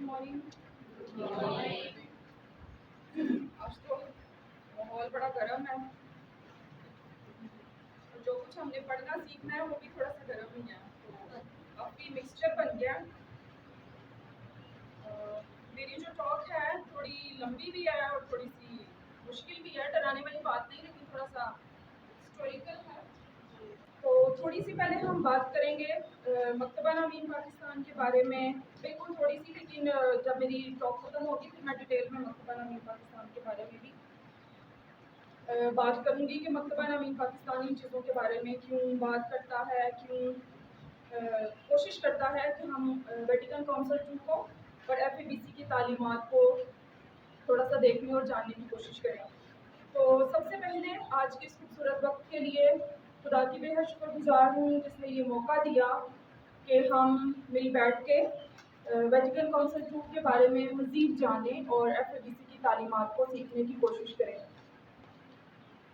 Morning. आज तो माहौल बड़ा गर्म है और जो कुछ हमने पढ़ना सीखना है वो भी थोड़ा सा गर्म ही है, तो काफ़ी मिक्सचर बन गया। मेरी जो टॉक है थोड़ी लंबी भी है और थोड़ी सी मुश्किल भी है, डराने वाली बात नहीं, लेकिन थोड़ा सा हिस्टोरिकल है। तो थोड़ी सी पहले हम बात करेंगे मकतबा अमीन पाकिस्तान के बारे में, बिल्कुल थोड़ी सी, लेकिन जब मेरी टॉक खत्म होगी फिर मैं डिटेल में मकतबा अमीन पाकिस्तान के बारे में भी बात करूंगी कि मकतबा अमीन पाकिस्तान इन चीज़ों के बारे में क्यों बात करता है, क्यों कोशिश करता है कि हम वेटिकन काउंसिल II को और FABC की तालीमात को थोड़ा सा देखने और जानने की कोशिश करें। तो सबसे पहले आज के इस खूबसूरत वक्त के लिए खुदा की बेहद शुक्रगुजार हूँ जिसने ये मौका दिया कि हम मिल बैठ के वेटिकन काउंसिल II के बारे में मज़ीद जानें और FABC की तालीमात को सीखने की कोशिश करें।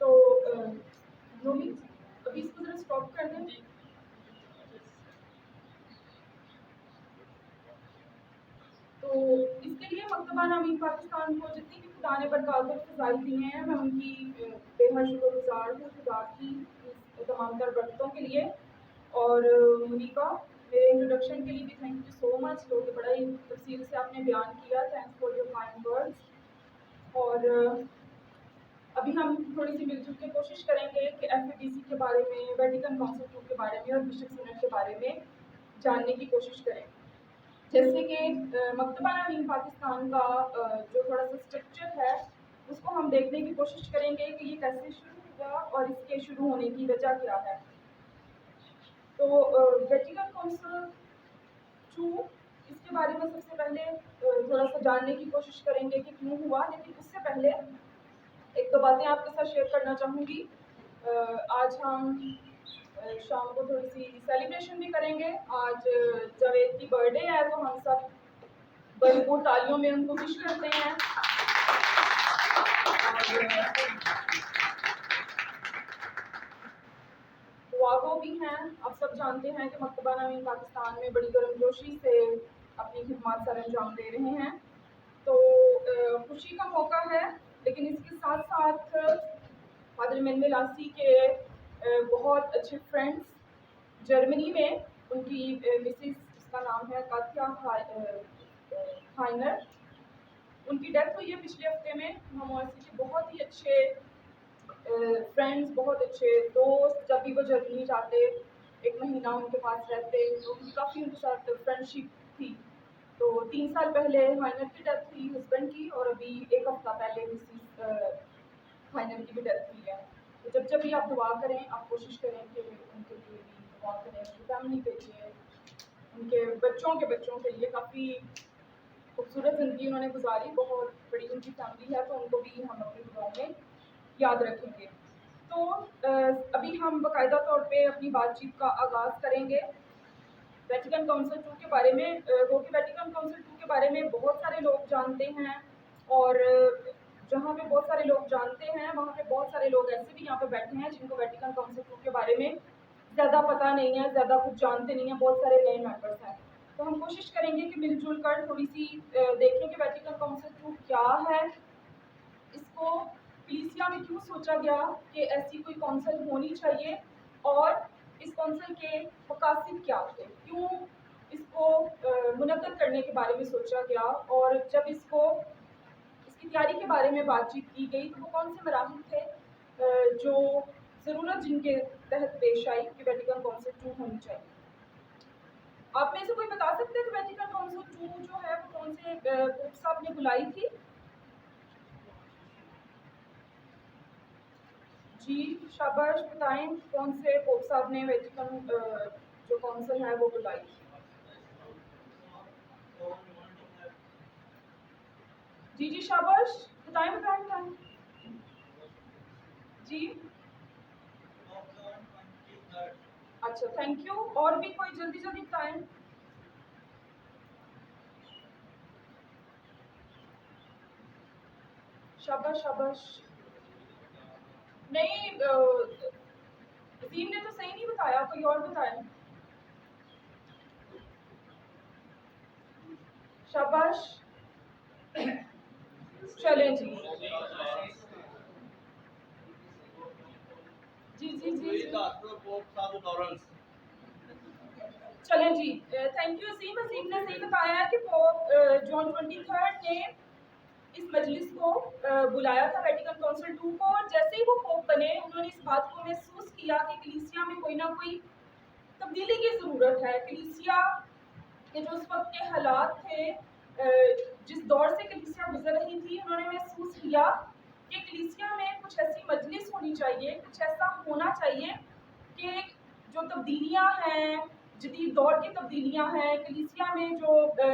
तो नोमी अभी इसको ज़रा स्टॉप कर दें। तो इसके लिए मकतबा अमीन पाकिस्तान को जितनी भी खुदा ने बरकत और फ़ज़ाइल दी हैं, मैं उनकी बेहद शुक्रगुजार हूँ खुदा की इस तमाम तर बरकतों के लिए। और मुनीबा, मेरे इंट्रोडक्शन के लिए भी थैंक यू सो मच, जो कि बड़ा ही तफसील से आपने बयान किया। Thanks for your kind words. और अभी हम थोड़ी सी मिलजुल के कोशिश करेंगे कि FABC के बारे में, वेटिकन काउंसिल II के बारे में और बिशप सिनोड के बारे में जानने की कोशिश करें। जैसे कि मकतबा अमीन पाकिस्तान का जो थोड़ा सा स्ट्रक्चर है उसको हम देखने की कोशिश करेंगे कि ये कैसे शुरू हुआ और इसके शुरू होने की वजह क्या है। तो वेटिकन काउंसिल II, इसके बारे में सबसे पहले थोड़ा सा जानने की कोशिश करेंगे कि क्यों हुआ, लेकिन उससे पहले एक दो बातें आपके साथ शेयर करना चाहूँगी। आज हम शाम को थोड़ी सी सेलिब्रेशन भी करेंगे। आज जावेद की बर्थडे है, तो हम सब भरपूर तालियों में उनको विश करते हैं। दुआगो भी हैं। आप सब जानते हैं कि मकतबा अमीन पाकिस्तान में बड़ी गर्मजोशी से अपनी खिदमत सर अंजाम दे रहे हैं, तो खुशी का मौका है। लेकिन इसके साथ साथ फादर इमैनुअल आसी के बहुत अच्छे फ्रेंड्स जर्मनी में, उनकी मिसिस, उसका नाम है कात्या हाइनर, उनकी डेथ हुई है पिछले हफ्ते में। हम ओएससी के बहुत ही अच्छे फ्रेंड्स, बहुत अच्छे दोस्त, जब भी वो जर्मनी जाते एक महीना उनके पास रहते, तो काफ़ी उनके साथ फ्रेंडशिप थी। तो 3 साल पहले हाइनर की डेथ हुई, हस्बैंड की, और अभी 1 हफ्ता पहले मिसिस हाइनर की भी डेथ हुई है। तो जब भी आप दुआ करें, आप कोशिश करें कि उनके लिए भी दुआ करें, उनकी फैमिली के लिए, उनके बच्चों के लिए। काफ़ी खूबसूरत ज़िंदगी उन्होंने गुजारी, बहुत बड़ी उनकी फैमिली है, तो उनको भी हम अपनी दुआओं में याद रखेंगे। तो अभी हम बाकायदा तौर पे अपनी बातचीत का आगाज़ करेंगे वेटिकन काउंसिल II के बारे में। वो कि वेटिकन काउंसिल II के बारे में बहुत सारे लोग जानते हैं, और जहाँ पे बहुत सारे लोग जानते हैं वहाँ पे बहुत सारे लोग ऐसे भी यहाँ पे बैठे हैं जिनको वेटिकन काउंसिल II के बारे में ज़्यादा पता नहीं है, ज़्यादा कुछ जानते नहीं हैं, बहुत सारे नए मेंबर्स हैं। तो हम कोशिश करेंगे कि मिलजुल कर थोड़ी सी देखें कि वेटिकन काउंसिल II क्या है, इसको कलीसिया में क्यों सोचा गया कि ऐसी कोई काउंसिल होनी चाहिए, और इस काउंसिल के मकासद क्या थे, क्यों इसको मुनक्कद करने के बारे में सोचा गया, और जब इसकी तैयारी के बारे में बातचीत की गई तो वो कौन से मराहिल थे जो ज़रूरत जिनके तहत पेश आई कि वेटिकन काउंसिल II होनी चाहिए। आप में से कोई बता सकते हैं कि वेटिकन काउंसिल II जो है वो कौन से पोप साहब ने बुलाई थी? जी शाबाश, बताएं कौन से पोप साहब ने वेटिकन जो काउंसिल है वो बुलाई? जी शाबाश, बताएं जी। अच्छा, थैंक यू। और भी कोई जल्दी बताएं। शाबाश। नहीं, वसीम ने तो सही नहीं बताया, कोई और बताएं। शाबाश। चलें जी जी जी जी चलें जी। थैंक यू असीम। असीम ने सही बताया कि पोप जॉन 23 ने इस मजलिस को बुलाया था वेटिकन काउंसिल 2 को, और जैसे ही वो पोप बने उन्होंने इस बात को महसूस किया कि कलीसिया में कोई ना कोई तब्दीली की ज़रूरत है। कलीसिया के जो उस वक्त के हालात थे, जिस दौर से कलीसिया गुजर रही थी, उन्होंने महसूस किया कि कलीसिया में कुछ ऐसी मजलिस होनी चाहिए, कुछ ऐसा होना चाहिए कि जो तब्दीलियाँ हैं, जदीद दौर की तब्दीलियाँ हैं, कलीसिया में जो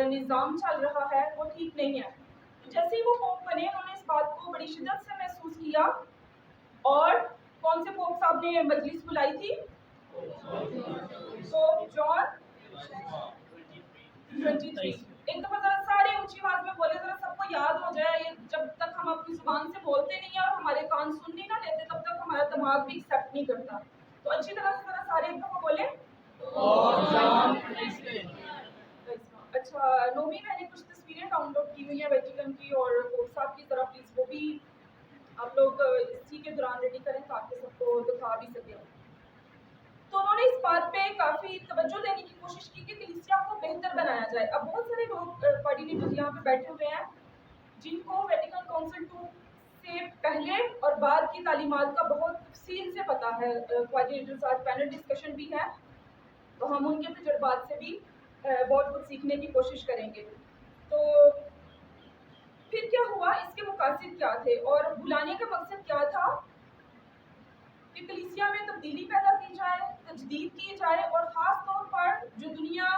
निज़ाम चल रहा है वो ठीक नहीं है। जैसे ही वो पोप बने उन्होंने इस बात को बड़ी शिद्दत से महसूस किया। और कौन से पोप साहब ने मजलिस बुलाई थी? Pope John 23। एक दफा जरा सारे ऊंची आवाज में बोले, जरा सबको याद हो जाए। ये जब तक हम अपनी जुबान से बोलते नहीं है और हमारे कान सुन नहीं ना लेते, तब तक हमारा दिमाग भी एक्सेप्ट नहीं करता। तो अच्छी तरह से जरा सारे एक दफा बोले। अच्छा नोमी, मैंने कुछ तस्वीरें डाउनलोड की हुई है वेटिकन की और पोप साहब की तरफ, प्लीज वो भी आप लोग इसी के दौरान रेडी करें ताकि सबको दिखा भी सकें। तो उन्होंने इस बात पे काफ़ी तवज्जो देने की कोशिश की कि कलीसिया को बेहतर बनाया जाए। अब बहुत सारे लोग कोऑर्डिनेटर्स यहाँ पे बैठे हुए हैं जिनको वेटिकन काउंसिल 2 से पहले और बाद की तालीमात का बहुत तफसील से पता है। कोऑर्डिनेटर्स आज पैनल डिस्कशन भी है, तो हम उनके तजुर्बात से भी बहुत कुछ सीखने की कोशिश करेंगे। तो फिर क्या हुआ, इसके मकासद क्या थे और बुलाने का मकसद क्या था कि कलीसिया में तब्दीली पैदा की जाए, तजदीद की जाए, और ख़ास तौर पर जो दुनिया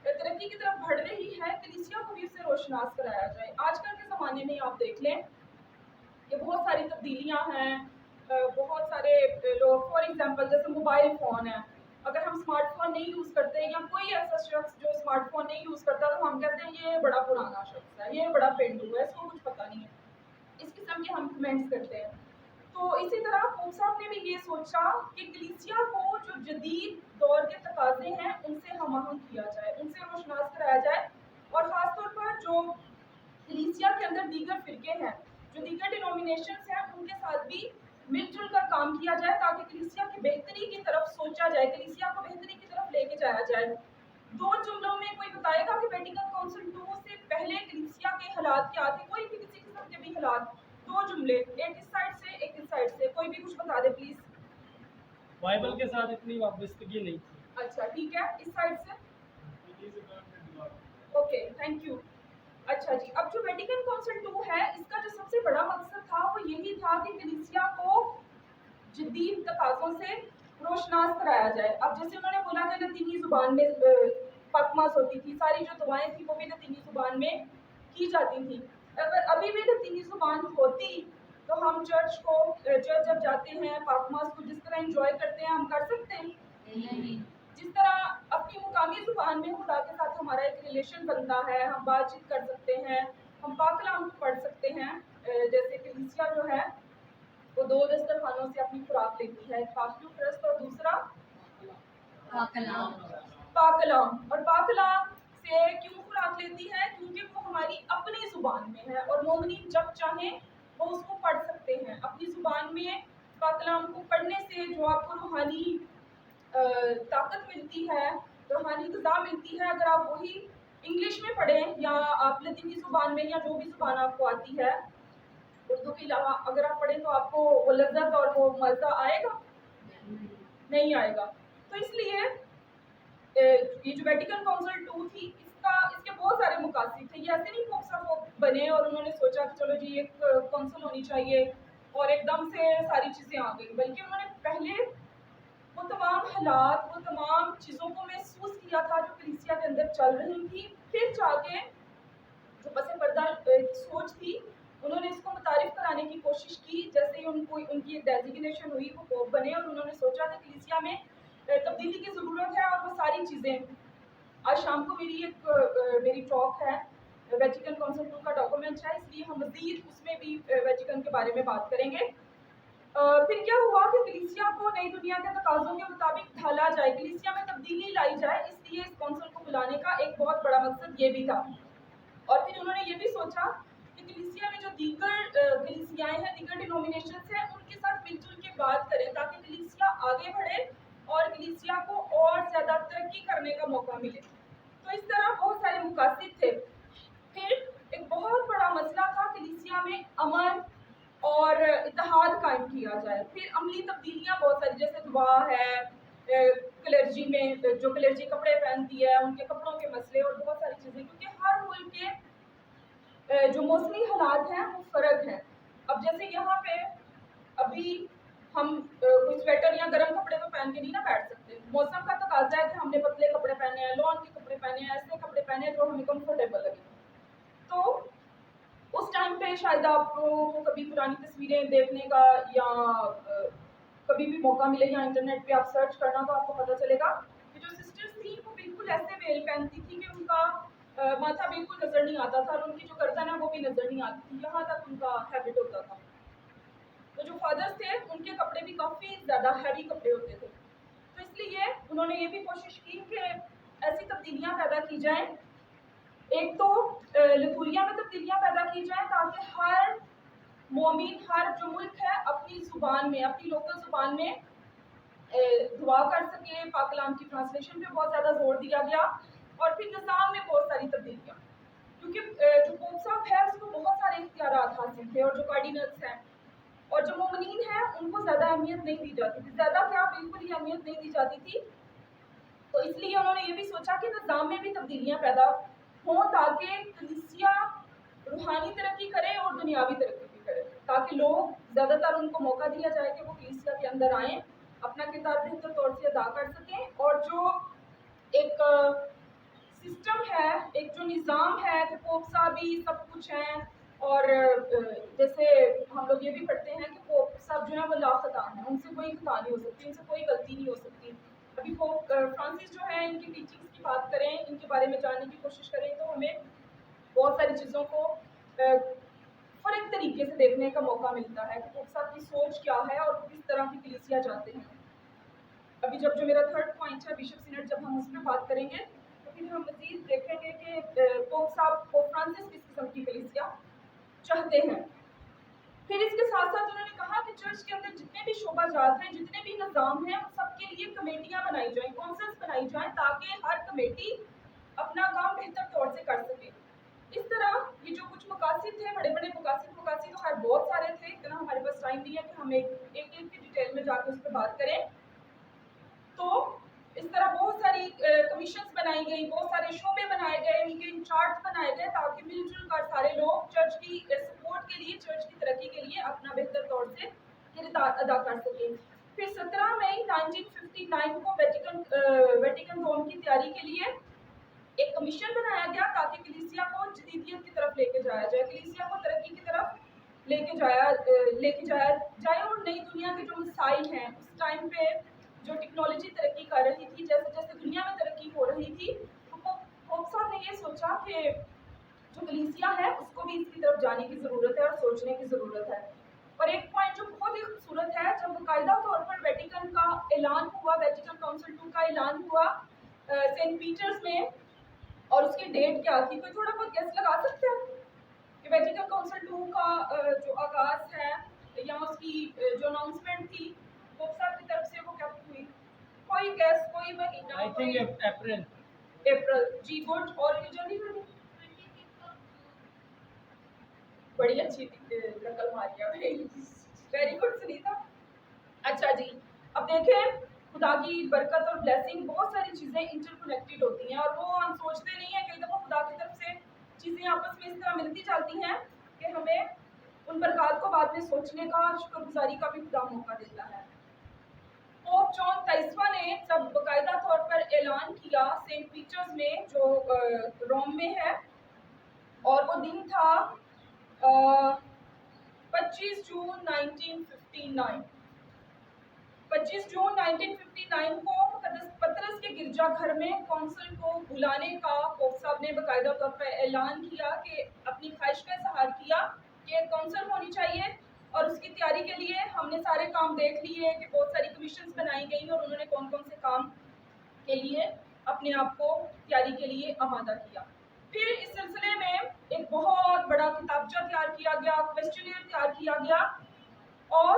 तरक्की की तरफ बढ़ रही है, कलीसिया को भी उससे रोशनास कराया जाए। आजकल के ज़माने में आप देख लें कि बहुत सारी तब्दीलियाँ हैं, बहुत सारे लोग, फॉर एग्ज़ाम्पल जैसे मोबाइल फ़ोन है, अगर हम स्मार्टफोन नहीं यूज़ करते या कोई ऐसा शख्स जो स्मार्टफोन नहीं यूज़ करता, तो हम कहते हैं ये बड़ा पुराना शख्स है, ये बड़ा पेंडू है, इसको कुछ पता नहीं है, इस किस्म के हम कमेंट्स करते हैं। तो इसी तरह पोप साहब ने भी ये सोचा कि कलीसिया को जो जदीद दौर के तकाजे हैं उनसे हमआहंग किया जाए, उनसे रोशनास कराया जाए, और ख़ास तौर पर जो कलीसिया के अंदर दीगर फ़िरके हैं, जो दीगर डिनोमिनेशंस हैं, उनके साथ भी मिलजुल कर काम किया जाए ताकि कलीसिया की बेहतरी की तरफ सोचा जाए, कलीसिया को बेहतरी की तरफ लेके जाया जाए। 2 जुमलों में कोई बताएगा कि वेटिकन काउंसिल 2 से पहले कलीसिया के हालात क्या थे? कोई भी किसी किस्म के भी हालात, 2 जुमले, एक इस साइड से एक इस साइड से, कोई भी कुछ बता दे प्लीज। बाइबल के साथ इतनी वाबस्तगी नहीं थी। अच्छा ठीक है, इस साइड से। Okay thank you. अच्छा जी, अब जो वेटिकन काउंसिल 2 है, इसका जो सबसे बड़ा मकसद था वो यही था कि कलीसिया को जदीद तकाज़ों से रोशनास कराया जाए। अब जैसे उन्होंने बोला कि लतीनी ज़ुबान में पकमास होती थी, सारी जो दुआएं थी वो भी लतीनी ज़ुबान में की जाती थी। अगर अभी भी लतीनी ज़ुबान होती तो हम चर्च जब जाते हैं पाकमास को जिस तरह एंजॉय करते हैं हम कर सकते हैं? नहीं। जिस तरह अपनी मुकामी ज़ुबान में खुदा के साथ हमारा एक रिलेशन बनता है, हम बातचीत कर सकते हैं, हम पाक कलाम को पढ़ सकते हैं। जैसे कलीसिया जो है वो 2 दस्तरखानों से अपनी खुराक लेती है, पाकलू क्रस्ट और दूसरा पाकलाम। और पाकलाम से क्यों खुराक लेती है? क्योंकि वो हमारी अपनी ज़ुबान में है और मोमिनीन जब चाहें वो उसको पढ़ सकते हैं। अपनी ज़ुबान में पाकलाम को पढ़ने से जो आपको रूहानी ताकत मिलती है, रूहानी ग़िज़ा मिलती है, अगर आप वही इंग्लिश में पढ़ें या आप लतीनी ज़ुबान में या जो भी ज़ुबान आपको आती है, उर्दू के अलावा अगर आप पढ़ें तो आपको वो लज़्ज़त और वो मज़ा आएगा? नहीं आएगा। तो इसलिए ये जो वेटिकन काउंसिल 2 थी, इसके बहुत सारे मकासद थे। ये ऐसे नहीं पोप साहब बने और उन्होंने सोचा कि चलो जी एक काउंसिल होनी चाहिए और एकदम से सारी चीज़ें आ गई, बल्कि उन्होंने पहले वो तमाम हालात, वो तमाम चीज़ों को महसूस किया था जो कलीसिया के अंदर चल रही थी। फिर जाके जो पस पर्दा सोच थी, उन्होंने इसको मुतारिफ कराने की कोशिश की। जैसे ही उनकी एक डेजिग्नेशन हुई, वो पोप बने और उन्होंने सोचा था कलीसिया में तब्दीली की ज़रूरत है और वो सारी चीज़ें। आज शाम को मेरी टॉक है, वेटिकन काउंसिल 2 का डॉक्यूमेंट है, इसलिए हम मज़ीद उसमें भी वेटिकन के बारे में बात करेंगे। फिर क्या हुआ कि कलीसिया को नई दुनिया के तकाज़ों के मुताबिक ढाला जाए, कलीसिया में तब्दीली लाई जाए, इसलिए इस काउंसिल को बुलाने का एक बहुत बड़ा मकसद ये भी था। और फिर उन्होंने ये भी सोचा कि कलीसिया में जो दीगर कलीसियाएं हैं, दीगर डिनोमिनेशंस हैं, उनके साथ मिलजुल के बात करें ताकि कलीसिया आगे बढ़े और कलीसिया को और ज़्यादा तरक्की करने का मौका मिले। तो इस तरह बहुत सारे मुकासिद थे। फिर एक बहुत बड़ा मसला था कलीसिया में अमन और इत्तेहाद कायम किया जाए। फिर अमली तब्दीलियाँ बहुत सारी, जैसे दुआ है, क्लर्जी में जो क्लर्जी कपड़े पहनती है उनके कपड़ों के मसले और बहुत सारी चीज़ें, क्योंकि हर मुल्क के जो मौसमी हालात हैं वो फ़र्क हैं। अब जैसे यहाँ पे अभी हम कोई स्वेटर या गर्म कपड़े तो पहन के नहीं ना बैठ सकते। मौसम का तकाजा है कि हमने पतले कपड़े पहने हैं, लॉन के कपड़े पहने हैं, ऐसे कपड़े पहने हैं जो हमें कंफर्टेबल लगे। तो उस टाइम पे शायद आपको कभी पुरानी तस्वीरें देखने का या कभी भी मौका मिले या इंटरनेट पे आप सर्च करना तो आपको पता चलेगा कि जो सिस्टर्स थी वो बिल्कुल ऐसे वेल पहनती थी कि उनका माथा बिल्कुल नज़र नहीं आता था और उनकी जो गर्दन है वो भी नज़र नहीं आती थी, यहाँ तक उनका हैबिट होता था। तो जो फादर्स थे उनके कपड़े भी काफ़ी ज़्यादा हैवी कपड़े होते थे। तो इसलिए उन्होंने ये भी कोशिश की कि ऐसी तब्दीलियाँ पैदा की जाएँ। एक तो लिथुरिया में तब्दीलियाँ पैदा की जाएँ ताकि हर मोमिन, हर जो मुल्क है अपनी ज़ुबान में, अपनी लोकल ज़ुबान में दुआ कर सके। पाक कलाम की ट्रांसलेशन पे बहुत ज़्यादा जोर दिया गया और फिर निज़ाम में बहुत सारी तब्दीलियाँ, क्योंकि जो पोप साहब है उसको बहुत सारे इख्तियारात हासिल थे और जो कार्डिनल्स हैं और जो मोमिनीन हैं उनको ज़्यादा अहमियत नहीं दी जाती थी, ज़्यादा क्या बिल्कुल ही अहमियत नहीं दी जाती थी। तो इसलिए उन्होंने ये भी सोचा कि निज़ाम में भी तब्दीलियाँ पैदा हों ताकि कलीसिया रूहानी तरक्की करे और दुनियावी तरक्की भी करे, ताकि लोग ज़्यादातर उनको मौका दिया जाए कि वो कलीसिया के अंदर आएँ, अपना किरदार बेहतर तौर से अदा कर सकें और जो एक सिस्टम है, एक जो निज़ाम है कि पोप साहब ही सब कुछ हैं और जैसे हम लोग ये भी पढ़ते हैं कि पोप साहब जो है वो लाखता हैं, उनसे कोई खता नहीं हो सकती, उनसे कोई गलती नहीं हो सकती। अभी पोप फ्रांसिस जो है इनकी टीचिंग्स की बात करें, इनके बारे में जानने की कोशिश करें तो हमें बहुत सारी चीज़ों को फ़र्क तरीके से देखने का मौका मिलता है कि पोप साहब की सोच क्या है और किस तरह की कलीसिया चाहते हैं। अभी जब जो मेरा थर्ड पॉइंट है बिशप सिनोड, जब हम उस पर बात करेंगे तो फिर हम मज़ीद देखेंगे कि पोप साहब, पोप फ्रांसिस किस किस्म की कलीसिया चाहते हैं। फिर इसके साथ साथ उन्होंने कहा कि चर्च के अंदर जितने भी शोबाजात हैं, जितने भी निज़ाम हैं, उन सबके लिए कमेटियाँ बनाई जाएँ, काउंसिल्स बनाई जाएँ ताकि हर कमेटी अपना काम बेहतर तौर से कर सके। इस तरह ये जो कुछ मकासद थे, बड़े बड़े मकासद तो खैर बहुत सारे थे, इतना हमारे पास टाइम नहीं है कि हम एक एक की डिटेल में जाकर उस पर बात करें। तो इस तरह बहुत सारी कमीशंस बनाई गई, बहुत सारे शोबे बनाए गए, उनके इंचार्ज बनाए गए ताकि मिलजुल कर सारे लोग चर्च की सपोर्ट के लिए, चर्च की तरक्की के लिए अपना बेहतर तौर से किरदार अदा कर सकें। फिर 17 मई 1959 को वेटिकन रोम की तैयारी के लिए एक कमीशन बनाया गया ताकि कलीसिया को जदीदियत की तरफ लेके जाया जाए, कलीसिया को तरक्की की तरफ लेके जाया जाए और नई दुनिया के जो मसाइल हैं उस टाइम पे जो टेक्नोलॉजी तरक्की कर रही थी, जैसे जैसे दुनिया में तरक्की हो रही थी, तो पोप साहब ने ये सोचा कि जो कलीसिया है उसको भी इसकी तरफ जाने की ज़रूरत है और सोचने की ज़रूरत है। और एक पॉइंट जो बहुत ही खूबसूरत है, जब बाकायदा तौर पर वेटिकन का ऐलान हुआ, वेटिकन काउंसिल 2 का ऐलान हुआ सेंट पीटर्स में, और उसकी डेट क्या थी, कोई थोड़ा बहुत गेस लगा सकते हैं कि वेटिकन काउंसिल 2 का जो आगाज़ है या उसकी जो अनाउंसमेंट थी पोप साहब की तरफ से वो कब हुई? कोई गैस, कोई महीना? I think April. अप्रैल जी, गुड। और ये जल्दी जल्दी बड़ी अच्छी नकल मारी है भाई, वेरी गुड सुनीता। अच्छा जी, अब देखें खुदा की बरकत और ब्लेसिंग, बहुत सारी चीज़ें इंटरकनेक्टेड होती हैं और वो हम सोचते नहीं हैं, कई दफ़ा खुदा की तरफ से चीज़ें आपस में इस तरह मिलती जाती हैं कि हमें उन बरकत को बाद में सोचने का, शुक्रगुजारी का भी खुदा मौका देता है। पोप जॉन 23वां ने जब बाकायदा तौर पर ऐलान किया सेंट पीटर्स में जो रोम में है, और वो दिन था 25 जून 1959। 25 जून 1959 को पतरस के गिरजाघर में कौंसिल को बुलाने का पोप साहब ने बाकायदा तौर पर ऐलान किया कि अपनी ख्वाहिश का इज़हार किया कि एक कौंसिल होनी चाहिए और उसकी तैयारी के लिए हमने सारे काम देख लिए कि बहुत सारी कमीशंस बनाई गई और उन्होंने कौन कौन से काम के लिए अपने आप को तैयारी के लिए आमादा किया। फिर इस सिलसिले में एक बहुत बड़ा किताबचा तैयार किया गया, क्वेश्चनेयर तैयार किया गया, और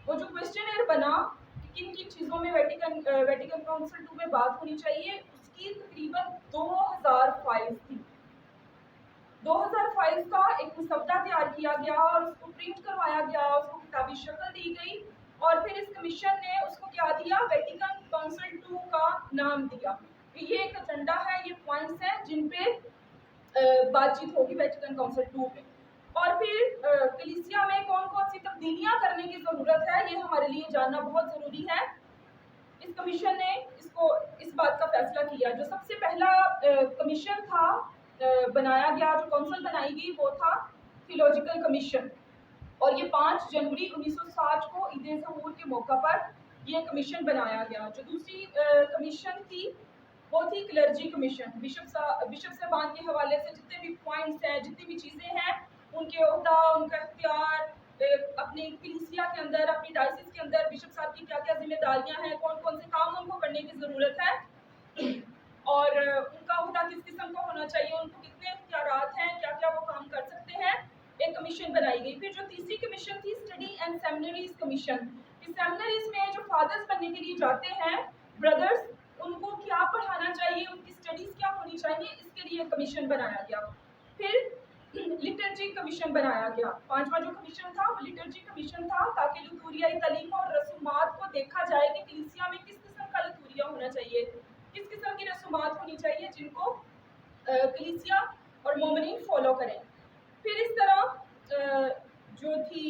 वो जो क्वेश्चनेयर बना कि किन किन चीज़ों में वेटिकन काउंसिल 2 में बात होनी चाहिए, उसकी तकरीबन 2000 फाइल्स थी। 2000 फाइल्स का एक मुसवदा तैयार किया गया और उसको प्रिंट करवाया गया, उसको किताबी शक्ल दी गई, और फिर इस कमीशन ने उसको क्या दिया, वेटिकन काउंसिल 2 का नाम दिया। ये एक एजेंडा है, ये पॉइंट्स हैं जिन पे बातचीत होगी वेटिकन काउंसिल 2 पे। और फिर कलीसिया में कौन कौन सी तब्दीलियां करने की ज़रूरत है, ये हमारे लिए जानना बहुत ज़रूरी है। इस कमीशन ने इस बात का फैसला किया। जो सबसे पहला कमीशन था बनाया गया, जो काउंसिल बनाई गई, वो था थियोलॉजिकल कमीशन, और ये 5 जनवरी 1960 को ईद ज़हूर के मौका पर ये कमीशन बनाया गया। जो दूसरी कमीशन थी वो थी क्लर्जी कमीशन। बिशप साहबान के हवाले से जितने भी पॉइंट्स हैं, जितनी भी चीज़ें हैं, उनके ओहदा, उनका इख्तियार, अपनी कलीसिया के अंदर, अपनी डायसिस के अंदर बिशप साहब की क्या क्या जिम्मेदारियां हैं, कौन कौन से काम उनको करने की ज़रूरत है, और उनका ओहदा किस किस्म का होना चाहिए, उनको कितने इख्तियारात हैं, क्या क्या वो काम कर सकते हैं, एक कमीशन बनाई गई। फिर जो तीसरी कमीशन थी, स्टडी एंड सेमिनरीज कमीशन। इस सेमिनरीज में जो फादर्स बनने के लिए जाते हैं, ब्रदर्स, उनको क्या पढ़ाना चाहिए, उनकी स्टडीज़ क्या होनी चाहिए, इसके लिए कमीशन बनाया गया। फिर लिटर्जी कमीशन बनाया गया। 5वां जो कमीशन था वो लिटर्जी कमीशन था, ताकि लतूरियाई तालीम और रसूमात को देखा जाए कि कलीसिया में किस किस्म का लतूरिया होना चाहिए, किस किस्म की रसूमात होनी चाहिए जिनको कलीसिया और मोमिनीन फॉलो करें। फिर इस तरह जो थी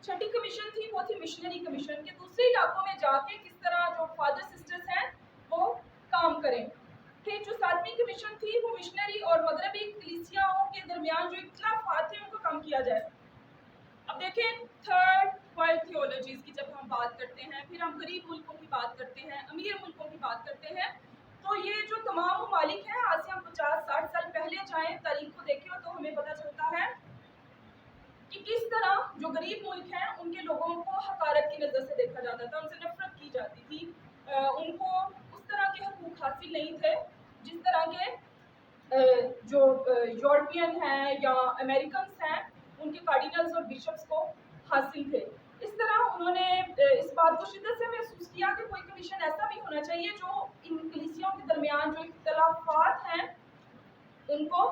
छठी कमीशन थी, वो थी मिशनरी कमीशन, के दूसरे इलाकों में जाके किस तरह जो फादर सिस्टर्स हैं वो काम करें। फिर जो 7वीं कमीशन थी, वो मिशनरी और मगरबी कलीसियाओं के दरमियान जो इख्तिलाफात थे उनको कम किया जाए। अब देखें, थर्ड वर्ल्ड थियोलॉजीज़ की जब हम बात करते हैं, फिर हम गरीब मुल्कों की बात करते हैं, अमीर मुल्कों की बात करते हैं, तो ये जो तमाम ममालिक हैं, आज से हम 50-60 साल पहले जाएँ, तारीख को देखें तो हमें पता चलता है कि किस तरह जो गरीब मुल्क हैं उनके लोगों को हकारत की नज़र से देखा जाता था, उनसे नफरत की जाती थी, उनको उस तरह के हकूक़ हासिल नहीं थे जिस तरह के जो यूरोपियन हैं या अमेरिकन्स हैं, उनके कार्डिनल्स और बिशप्स को हासिल थे। इस तरह उन्होंने इस बात को शिद्दत से महसूस किया कि कोई कमीशन ऐसा भी होना चाहिए जो इन कलीसियाओं के दरमियान जो इख्तिलाफात हैं उनको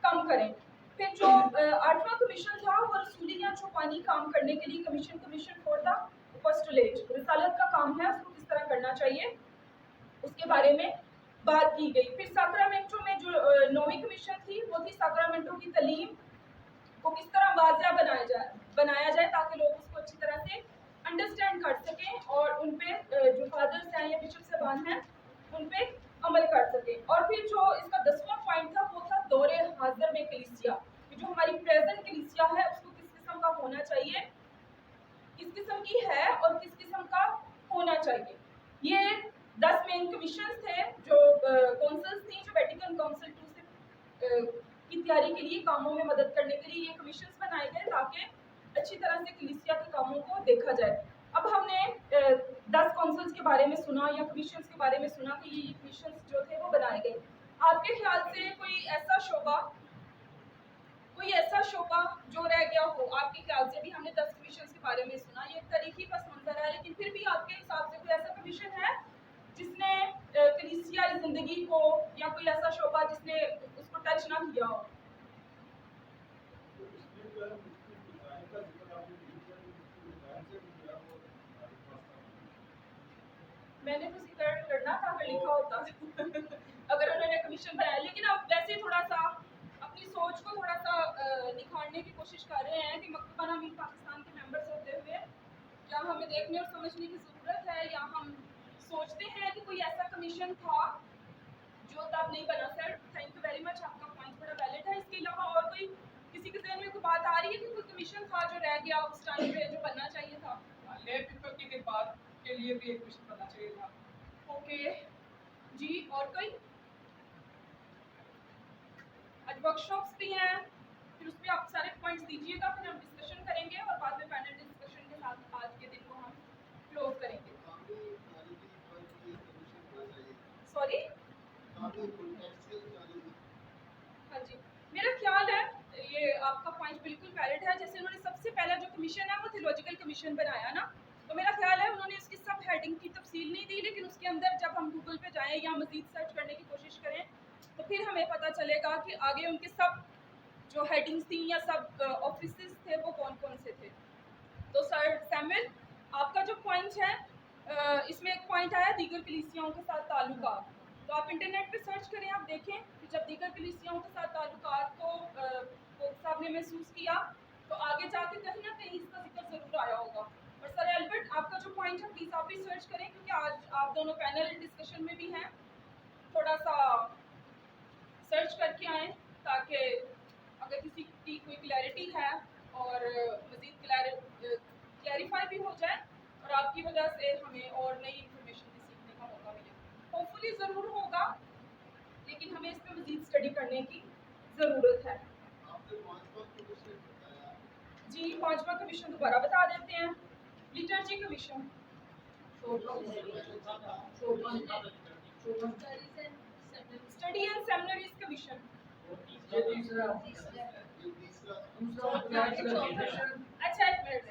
कम करें। फिर जो 8वां कमीशन था, वो रसूली या चौपानी काम करने के लिए कमीशन फॉर द अपॉस्टोलेट, रिसालत का काम है, उसको किस तरह करना चाहिए, उसके बारे में बात की गई। फिर साक्रामेंटो में जो 9वीं कमीशन थी, वो थी साक्रामेंटो की तालीम को किस तरह वाज़िया बनाया जाए ताकि लोग उसको अच्छी तरह से अंडरस्टैंड कर सकें और उन पे जो फादर्स हैं या बिशप साहबान हैं उन पे अमल कर सकें। और फिर जो इसका 10वां पॉइंट था, वो था दौरे हाजिर में कलीसिया, कि जो हमारी प्रेजेंट कलीसिया है उसको किस किस्म का होना चाहिए, किस किस्म की है और किस किस्म का होना चाहिए। ये 10 मेन कमीशंस थे जो काउंसिल्स थी, जो वेटिकन काउंसिल 2 से की तैयारी के लिए, कामों में मदद करने के लिए ये कमीशंस बनाए गए ताकि अच्छी तरह से कलीसिया के कामों को देखा जाए। अब हमने 10 काउंसिल्स के बारे में सुना या कमीशंस के बारे में सुना कि ये कमीशंस जो थे वो बनाए गए। आपके ख्याल से कोई ऐसा शोबा जो रह गया हो, आपके ख्याल से भी हमने 10 कमीशंस के बारे में सुना, ये तारीखी पस मंजर है, लेकिन फिर भी आपके हिसाब से कोई ऐसा कमीशन है जिसने कलीसियाई ज़िंदगी को, या कोई ऐसा शोबा जिसने उसको टच ना किया हो? मैंने तो जिक्र करना था अगर लिखा होता अगर उन्होंने कमीशन बनाया, लेकिन अब वैसे थोड़ा सा अपनी सोच को थोड़ा सा निखारने की कोशिश कर रहे हैं कि मकतबन अमीर पाकिस्तान के मेंबर्स होते हुए क्या हमें देखने और समझने की ज़रूरत है, या हम सोचते हैं कि कोई ऐसा कमीशन था जो तब नहीं बना। Sir thank you very much, आपका पॉइंट बड़ा वैलिड है। इसके अलावा और कोई किसी के जहन में कोई बात आ रही है कि कोई कमीशन था जो रह गया उस टाइम पे जो बनना चाहिए था? ले पीपल की बात के लिए भी एक क्वेश्चन बनना चाहिए था। ओके जी, और कोई? आज वर्कशॉप्स भी हैं, फिर उसमें आप सारे पॉइंट्स दीजिएगा, फिर हम डिस्कशन करेंगे और बाद में पैनल डिस्कशन के साथ आज के दिन को हम क्लोज करेंगे। सॉरी, हाँ जी, मेरा कमीशन है वो थियोलॉजिकल कमीशन बनाया ना, तो मेरा ख्याल है उन्होंने इसकी सब हेडिंग की तफसील नहीं दी, लेकिन उसके अंदर जब हम गूगल पे जाएं या मज़ीद सर्च करने की कोशिश करें तो फिर हमें पता चलेगा कि आगे उनके सब जो हेडिंग्स थी या सब ऑफिसेस थे वो कौन कौन से थे। तो सर सैमुअल, आपका जो पॉइंट है इसमें एक पॉइंट आया दीगर कलीसियाओं के साथ ताल्लुकात, तो आप इंटरनेट पे सर्च करें, आप देखें कि जब दीगर कलीसियाओं के साथ ताल्लुकात को पोप साहब ने महसूस किया तो आगे जाके कहीं ना कहीं इसका जिक्र ज़रूर आया होगा। और सर एल्बर्ट, आपका जो पॉइंट है प्लीज़ आप भी सर्च करें, क्योंकि आज आप दोनों पैनल डिस्कशन में भी हैं, थोड़ा सा सर्च करके आएँ ताकि अगर किसी की कोई क्लैरिटी है और मज़ीद क्लैरिफाई भी हो जाए और आपकी वजह से हमें और नई इन्फॉर्मेशन भी सीखने का मौका मिले। होपफुली ज़रूर होगा, लेकिन हमें इस पर मज़ीद स्टडी करने की ज़रूरत है। जी, 5वां कमीशन दोबारा बता देते हैं, liturgy commission. Study and seminaries commission. अच्छा, एक मिनट,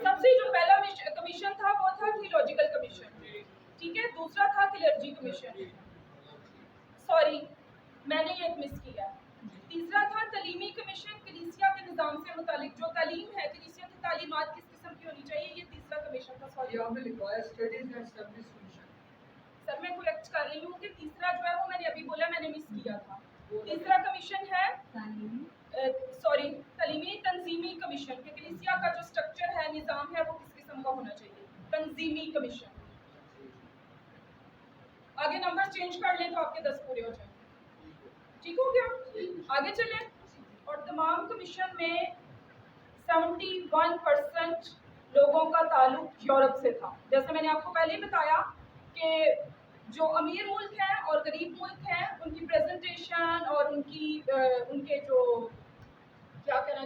सबसे जो पहला कमीशन था वो था थियोलॉजिकल कमीशन, ठीक है। दूसरा था क्लर्जी कमीशन, सॉरी मैंने ये मिस किया। तीसरा था तलीमी कमीशन, कलीसिया के निज़ाम से मुतालिक जो तालीम है, कलीसिया की तालीमात किस किस्म की होनी चाहिए, ये तीसरा कमीशन था। सॉरी सर, मैं करेक्ट कर रही हूँ कि तीसरा जो है वो मैंने अभी बोला, मैंने मिस किया था। तीसरा कमीशन है तलीमी तंजीमी कमीशन, कि कलीसिया का जो स्ट्रक्चर है, निज़ाम है, वो किस किस्म का होना चाहिए, तंजीमी कमीशन। आगे नंबर चेंज कर लें तो आपके 10 पूरे हो जाएं, ठीक हो गया। आगे चलें, और तमाम कमीशन में 71% लोगों का ताल्लुक यूरोप से था। जैसे मैंने आपको पहले ही बताया कि जो अमीर मुल्क हैं और गरीब मुल्क हैं, उनकी प्रेजेंटेशन और उनके जो क्या कहना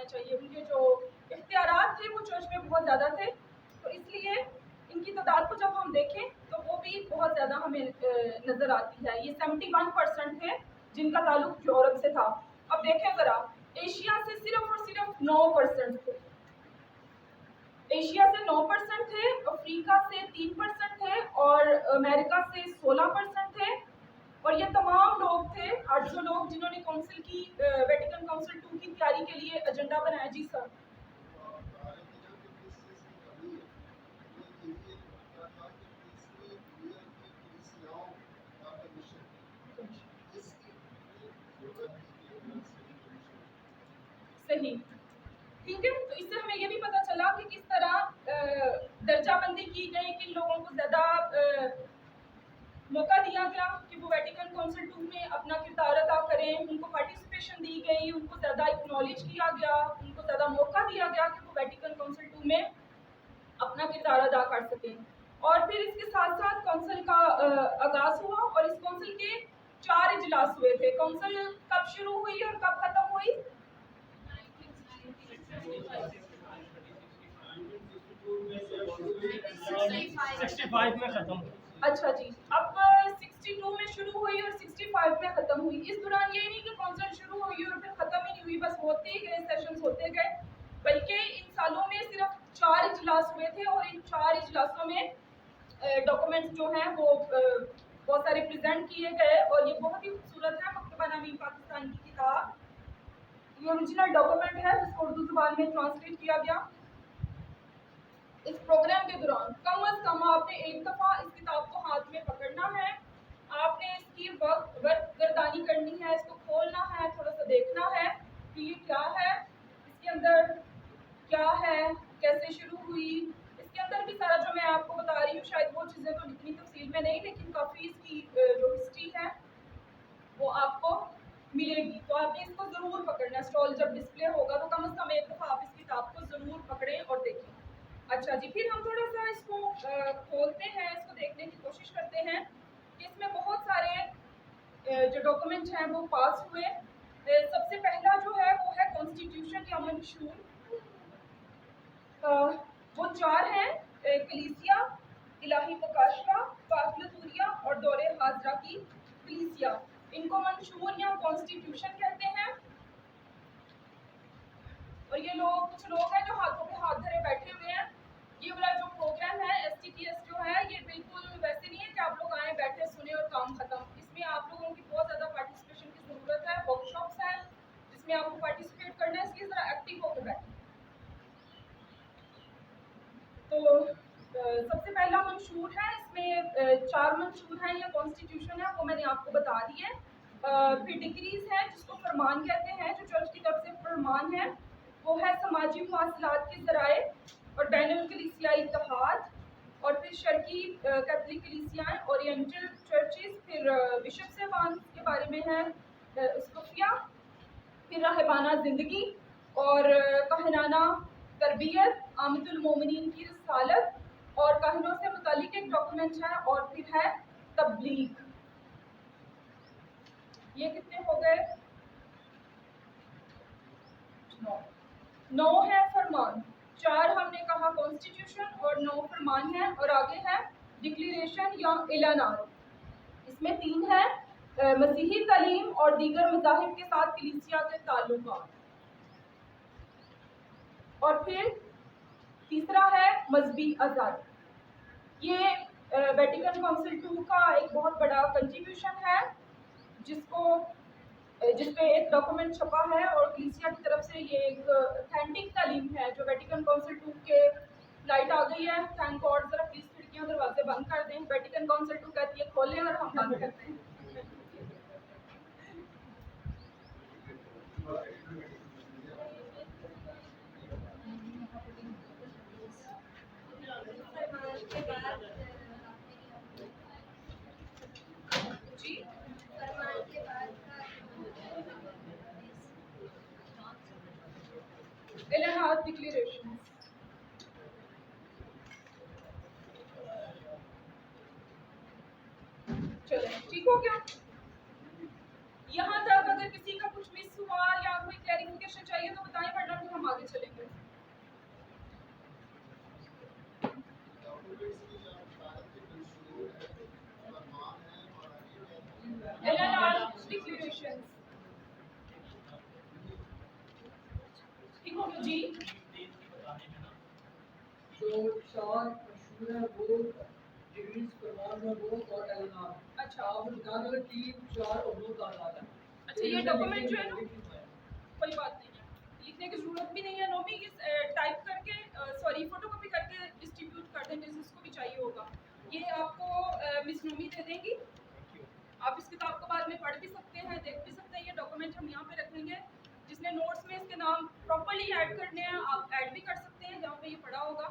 चाहिए, उनके जो इख्तियारात थे वो चर्च में बहुत ज़्यादा थे, तो इसलिए इनकी तादाद को जब हम देखें तो वो भी बहुत ज़्यादा हमें नज़र आती है। ये 71% थे जिनका ताल्लुक यूरोप से था। अब देखें ज़रा, एशिया से सिर्फ और सिर्फ 9% थे, एशिया से 9% थे, अफ्रीका से 3% थे और अमेरिका से 16% थे। और ये तमाम लोग थे 800 लोग जिन्होंने काउंसिल की वेटिकन काउंसिल 2 की तैयारी के लिए एजेंडा बनाया। जी सर। सही, ठीक है। तो इससे हमें ये भी पता चला कि किस तरह दर्जाबंदी की गई, किन लोगों को ज़्यादा मौका दिया गया कि वो वेटिकन काउंसिल 2 में अपना किरदार अदा करें, उनको पार्टिसिपेशन दी गई, उनको ज़्यादा एक्नॉलेज किया गया, उनको ज़्यादा मौका दिया गया कि वो वेटिकन काउंसिल 2 में अपना किरदार अदा कर सकें। और फिर इसके साथ साथ काउंसिल का आगाज़ हुआ और इस काउंसिल के 4 इजलास हुए थे। काउंसिल कब शुरू हुई और कब ख़त्म हुई? 65 में खत्म। अच्छा जी, अब 62 में शुरू हुई और 65 में ख़त्म हुई। इस दौरान ये नहीं कि काउंसिल शुरू हुई और फिर ख़त्म ही नहीं हुई, बस होते ही गए, सेशंस होते गए, बल्कि इन सालों में सिर्फ 4 इजलास हुए थे और इन 4 इजलासों में डॉक्यूमेंट्स जो हैं वो बहुत सारे प्रेजेंट किए गए। और ये बहुत ही खूबसूरत है, मकतबा नवीन पाकिस्तान की किताब, ये ओरिजिनल डॉक्यूमेंट है जिसको उर्दू ज़ुबान में ट्रांसलेट किया गया। इस प्रोग्राम के दौरान कम अज़ कम आपने एक दफ़ा इस किताब को हाथ में पकड़ना है, आपने इसकी वर्क गर्दानी करनी है, इसको खोलना है, थोड़ा सा देखना है कि ये क्या है, इसके अंदर क्या है, कैसे शुरू हुई। इसके अंदर भी सारा जो मैं आपको बता रही हूँ, शायद वो चीज़ें तो इतनी तफसील में नहीं, लेकिन काफ़ी इसकी जो हिस्ट्री है वो आपको मिलेगी। तो आपने इसको ज़रूर पकड़ना है, स्टॉल जब डिस्प्ले होगा तो कम अज़ कम एक दफ़ा आप इस किताब को ज़रूर पकड़ें और देखें। अच्छा जी, फिर हम थोड़ा सा इसको खोलते हैं, इसको देखने की कोशिश करते हैं कि इसमें बहुत सारे जो डॉक्यूमेंट हैं वो पास हुए। सबसे पहला जो है वो है कॉन्स्टिट्यूशन या मंशूर। वो 4 हैं, कलीसिया, इलाही मुकाशरा, फाखलतूरिया और दौरे हाजरा की कलीसिया। इनको मंशूर या कॉन्स्टिट्यूशन कहते हैं। और ये लोग कुछ लोग हैं जो हाथों पे हाथ धरे बैठे हुए हैं। ये वाला जो प्रोग्राम है STTS जो है, ये बिल्कुल वैसे नहीं है कि आप लोग आए बैठे सुने और काम खत्म। इसमें आप लोगों की बहुत ज़्यादा पार्टिसिपेशन की ज़रूरत है। वर्कशॉप्स हैं जिसमें आपको पार्टिसिपेट करना है, इसलिए ज़रा एक्टिव होकर बैठें। तो सबसे पहला मंशूर है, इसमें 4 मंशूर हैं या कॉन्स्टिट्यूशन है, वो मैंने आपको बता दी है। फिर डिक्रीज है जिसको फरमान कहते हैं, जो चर्च की तरफ से फरमान है, वो है समाजी मवासिलात के ज़राए और बैनुल कलीसियाई इत्तेहाद, और फिर शर्की कैथलिक कलीसियाएँ, ओरिएंटल चर्चेस, फिर बिशप साहबान के बारे में है, उसकुफिया, फिर राहबाना ज़िंदगी और कहनाना तरबियत, आमदुल मोमिनीन की रसालत और कहनों से मुतालिक एक डॉक्यूमेंट है, और फिर है तबलीग। ये कितने हो गए? 9 है फरमान, 4 हमने कहा कॉन्स्टिट्यूशन और 9 फरमान है, और आगे है डिक्लेरेशन या एलानात। इसमें 3 है मसीही तालीम और दीगर मज़ाहिब के साथ कलीसिया के ताल्लुकात, और फिर तीसरा है मजहबी आज़ादी। ये वेटिकन काउंसिल 2 का एक बहुत बड़ा कंट्रीब्यूशन है, जिस पे एक डॉक्यूमेंट छपा है, और कलीसिया की तरफ से ये एक ऑथेंटिक तालीम है जो वेटिकन काउंसिल 2 के लाइट आ गई है। Thank God. ज़रा प्लीज़ खिड़कियाँ दरवाजे बंद कर दें। वेटिकन काउंसिल 2 कहती है खोलें और हम बंद करते हैं। जी एलानात डिक्लेरेशन। चलो ठीक हो गया। यहाँ तक अगर किसी का कुछ मिस हुआ या कोई क्लैरिफिकेशन चाहिए तो बताएं, वरना फिर हम आगे चलेंगे। एलानात डिक्लेरेशन ठीक हो गया जी। जो 4 मशहूर है वो डिग्रीज फरमान है वो और ऐलानात। अच्छा आप बता दो 3, 4 और 2 का आधार है। अच्छा, ये डॉक्यूमेंट जो है ना, कोई बात नहीं है, लिखने की जरूरत भी नहीं है। नोमी इस टाइप करके सॉरी फोटोकॉपी करके डिस्ट्रीब्यूट कर दें जिसको भी चाहिए होगा। ये आपको मिस नोमी दे देंगी। आप इस किताब को बाद में पढ़ भी सकते हैं, देख भी सकते हैं। ये डॉक्यूमेंट हम यहाँ पे रखेंगे। जिसने नोट्स में इसके नाम प्रॉपर्ली ऐड करने हैं, आप ऐड भी कर सकते हैं जहाँ पे ये पढ़ा होगा।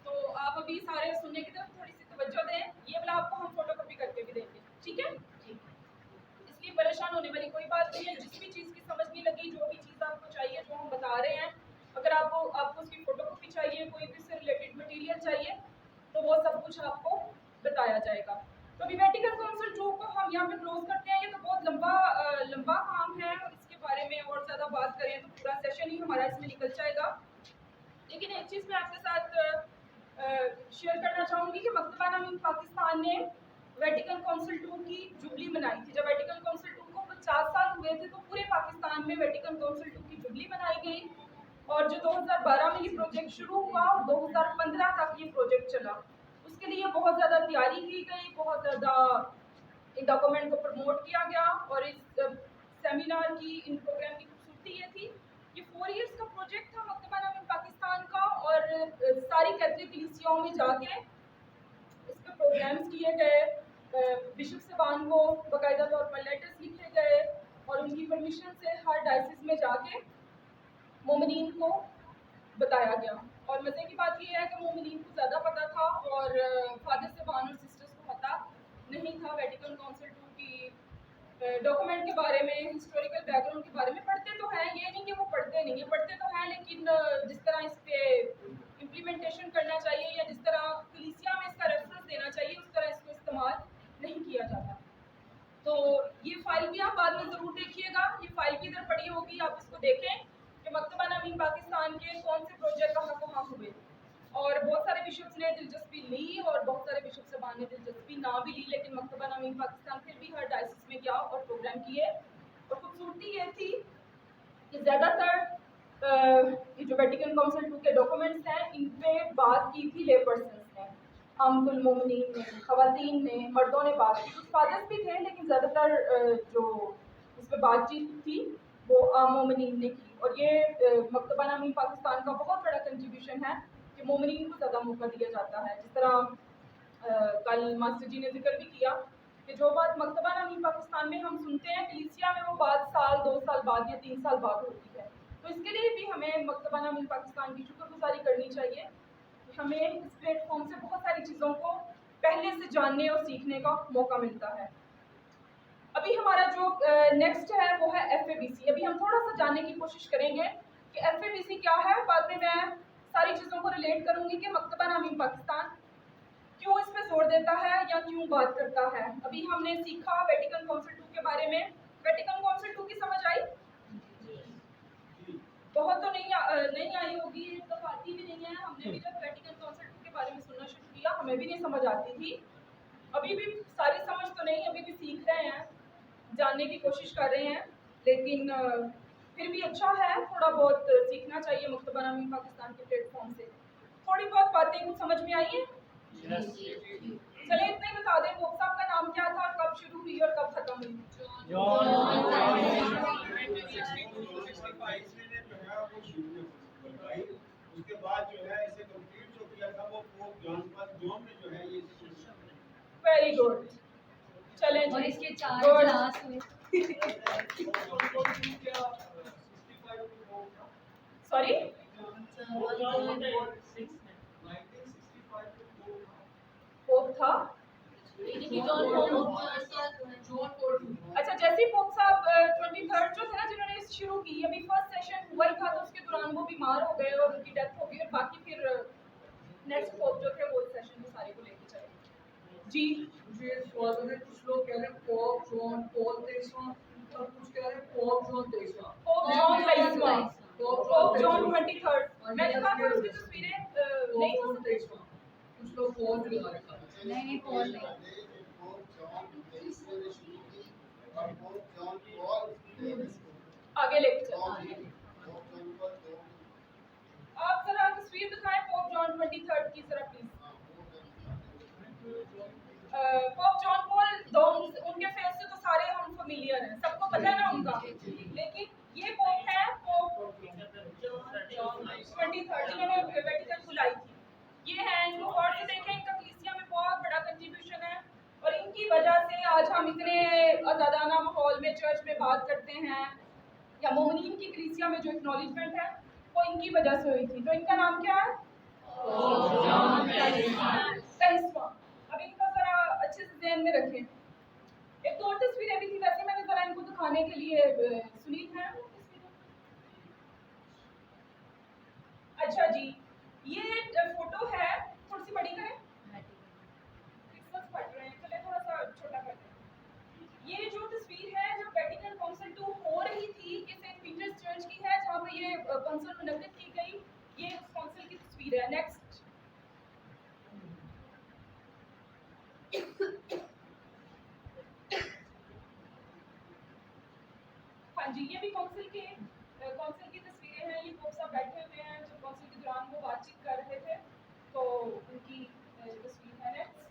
तो आप अभी सारे सुनने की तरफ थोड़ी सी तवज्जो दें। ये वाला आपको हम फोटोकॉपी करके भी देंगे, ठीक है? इसलिए परेशान होने वाली कोई बात नहीं है। जिस भी चीज़ की समझ नहीं लगी, जो भी चीज़ आपको चाहिए, जो हम बता रहे हैं, अगर आपको उसकी फोटोकॉपी चाहिए, कोई भी इससे रिलेटेड मटेरियल चाहिए, तो वो सब कुछ आपको बताया जाएगा। तो अभी वेटिकन काउंसिल 2 को हम यहाँ पे क्लोज करते हैं। ये तो बहुत लंबा काम है, और इसके बारे में और ज़्यादा बात करें तो पूरा सेशन ही हमारा इसमें निकल जाएगा। लेकिन एक चीज़ मैं आपके साथ शेयर करना चाहूँगी कि मकतबा पाकिस्तान ने वेटिकन काउंसिल 2 की जुबली मनाई थी। जब वेटिकन काउंसिल 2 को 50 साल हुए थे, तो पूरे पाकिस्तान में वेटिकन काउंसिल 2 की जुबली मनाई गई, और जो 2012 में ये प्रोजेक्ट शुरू हुआ और 2015 तक ये प्रोजेक्ट चला। उसके लिए बहुत ज़्यादा तैयारी की गई, बहुत ज़्यादा इन डॉक्यूमेंट को प्रमोट किया गया, और इस सेमिनार की, इन प्रोग्राम की खूबसूरती ये थी, ये 4 इयर्स का प्रोजेक्ट था मकतबा पाकिस्तान का, और सारी कैथलिक कलीसियाओं में जाके इस पर प्रोग्राम्स किए गए। बिशप साहबान को बाकायदा तौर पर लेटर्स लिखे गए, और उनकी परमिशन से हर डायसिस में जाके मोमिनीन को बताया गया। और मज़े की बात यह है कि मोमिनीन को ज़्यादा पता था, और फादर साहबान और सिस्टर्स को पता नहीं था वेटिकन काउंसिल 2 की डॉक्यूमेंट के बारे में, हिस्टोरिकल बैकग्राउंड के बारे में। पढ़ते तो हैं, ये नहीं कि वो पढ़ते नहीं है, पढ़ते तो हैं, लेकिन जिस तरह इस पर इम्प्लीमेंटेशन करना चाहिए या जिस तरह कलीसिया में इसका रेफरेंस देना चाहिए, उस तरह इसको इस्तेमाल नहीं किया जाता। तो ये फाइल भी आप बाद में ज़रूर देखिएगा। ये फाइल भी इधर पड़ी होगी, आप इसको देखें कि मकतबा नवीन पाकिस्तान के कौन से प्रोजेक्ट कहाँ हुए। और बहुत सारे बिशप्स ने दिलचस्पी ली, और बहुत सारे बिशप साहबान ने दिलचस्पी ना भी ली, लेकिन मकतबा नवीन पाकिस्तान फिर भी हर डायसिस में गया और प्रोग्राम किए। और खूबसूरती ये थी कि ज़्यादातर ये जो वेटिकन काउंसिल 2 के डॉक्यूमेंट्स हैं, इन पे बात की थी ले पर्सन्स ने, आमकुल मोमिनीन ने, खवातीन ने, मर्दों ने बात की, कुछ फादर्स भी थे, लेकिन ज़्यादातर जो इस पर बातचीत थी वो आम मोमिनीन ने की। और ये मकतबा नामी पाकिस्तान का बहुत बड़ा कंट्रीब्यूशन है कि मोमिनीन को ज़्यादा मौका दिया जाता है। जिस तरह कल मास्टर जी ने जिक्र भी किया कि जो बात मकतबा नामी पाकिस्तान में हम सुनते हैं, कलीसिया में वो बात साल 2 साल बाद या 3 साल बाद होती है। तो इसके लिए भी हमें मकतबा नामी पाकिस्तान की शुक्रगुजारी करनी चाहिए। हमें इस प्लेटफॉर्म से बहुत सारी चीज़ों को पहले से जानने और सीखने का मौका मिलता है। अभी हमारा जो नेक्स्ट है वो है FABC। अभी हम थोड़ा सा जानने की कोशिश करेंगे कि FABC क्या है। बाद में मैं सारी चीज़ों को रिलेट करूंगी कि मकतबा नामी पाकिस्तान क्यों इस पे जोर देता है या क्यों बात करता है। अभी हमने सीखा वेटिकन काउंसिल 2 के बारे में। वेटिकन काउंसिल 2 की समझ आई? बहुत तो नहीं आई होगी, तो आती भी नहीं है। हमने भी जब वेटिकन काउंसिल 2 के बारे में सुनना शुरू किया, हमें भी नहीं समझ आती थी। अभी भी सारी समझ तो नहीं, अभी भी सीख रहे हैं, जानने की कोशिश कर रहे हैं, लेकिन फिर भी अच्छा है, थोड़ा बहुत सीखना चाहिए मकतबा नामी पाकिस्तान के प्लेटफॉर्म से। थोड़ी बहुत बातें कुछ समझ में आई हैं? चले इतना ही बता दें, पोप साहब का नाम क्या था, कब शुरू हुई और कब खत्म हुई? उसके बाद जो है इसे कंप्लीट जो किया था वो पोप जॉन ने जो है ये वेरी गुड। चलें और जी। इसके 4 Good. क्लास हुए। सॉरी, पोप था। अच्छा, जैसे ही पोप साहब 23rd जो थे ना, जिन्होंने शुरू की, अभी फर्स्ट सेशन हुआ ही था, तो उसके दौरान वो बीमार हो गए और उनकी डेथ हो गई, और बाकी फिर नेक्स्ट पोप जो थे वो इस सेशन में सारे को लेके चले। जी, मुझे सवाल है, कुछ लोग कह रहे हैं पोप जॉन पॉल 23वां और कुछ कह रहे हैं पोप जॉन 23वां। पोप जॉन 23वां, पोप जॉन 23rd। मैंने कहा था उसकी तस्वीरें नहीं हो सकती। 23वां, कुछ लोग पॉल भी लगा रखा है। नहीं पॉल नहीं। आगे लेके चलते हैं। आप जरा तस्वीर दिखाएं पोप जॉन 23rd की जरा प्लीज। पोप जॉन पॉल दोम्स, उनके फेस से तो सारे हम फेमिलियर हैं, सबको पता है ना उनका, लेकिन ये पोप है पोप 23rd जिन्होंने वेटिकन बुलाई थी। ये है, इनको गौर से देखें, इनका कलीसिया में बहुत बड़ा कंट्रीब्यूशन है, और इनकी वजह से आज हम इतने आज़ादाना माहौल में चर्च में बात करते हैं, या मोमिनीन की कलीसिया में जो एक्नॉलेजमेंट है वो इनकी वजह से हुई थी। तो इनका नाम क्या है? 23वां। अब इनका जरा अच्छे से ध्यान में रखें। एक तो और तस्वीरें भी थी, वैसे मैंने जरा इनको दिखाने के लिए सुनील है। अच्छा जी, ये फोटो है, थोड़ी सी बड़ी करें, पिक्सेल्स फट रहे हैं, चले थोड़ा सा छोटा करते हैं। ये जो तस्वीर है जब वेटिकन काउंसिल 2 हो रही थी, ये सेंट पीटर्स चर्च की है जहाँ पे ये काउंसिल मुनक्किद की गई। ये उस काउंसिल की तस्वीर है। नेक्स्ट। हाँ जी, ये भी काउंसिल की तस्वीरें हैं। ये पोप साहब बैठे हुए हैं जब काउंसिल के दौरान वो बातचीत कर रहे थे, तो उनकी तस्वीर है। नेक्स्ट।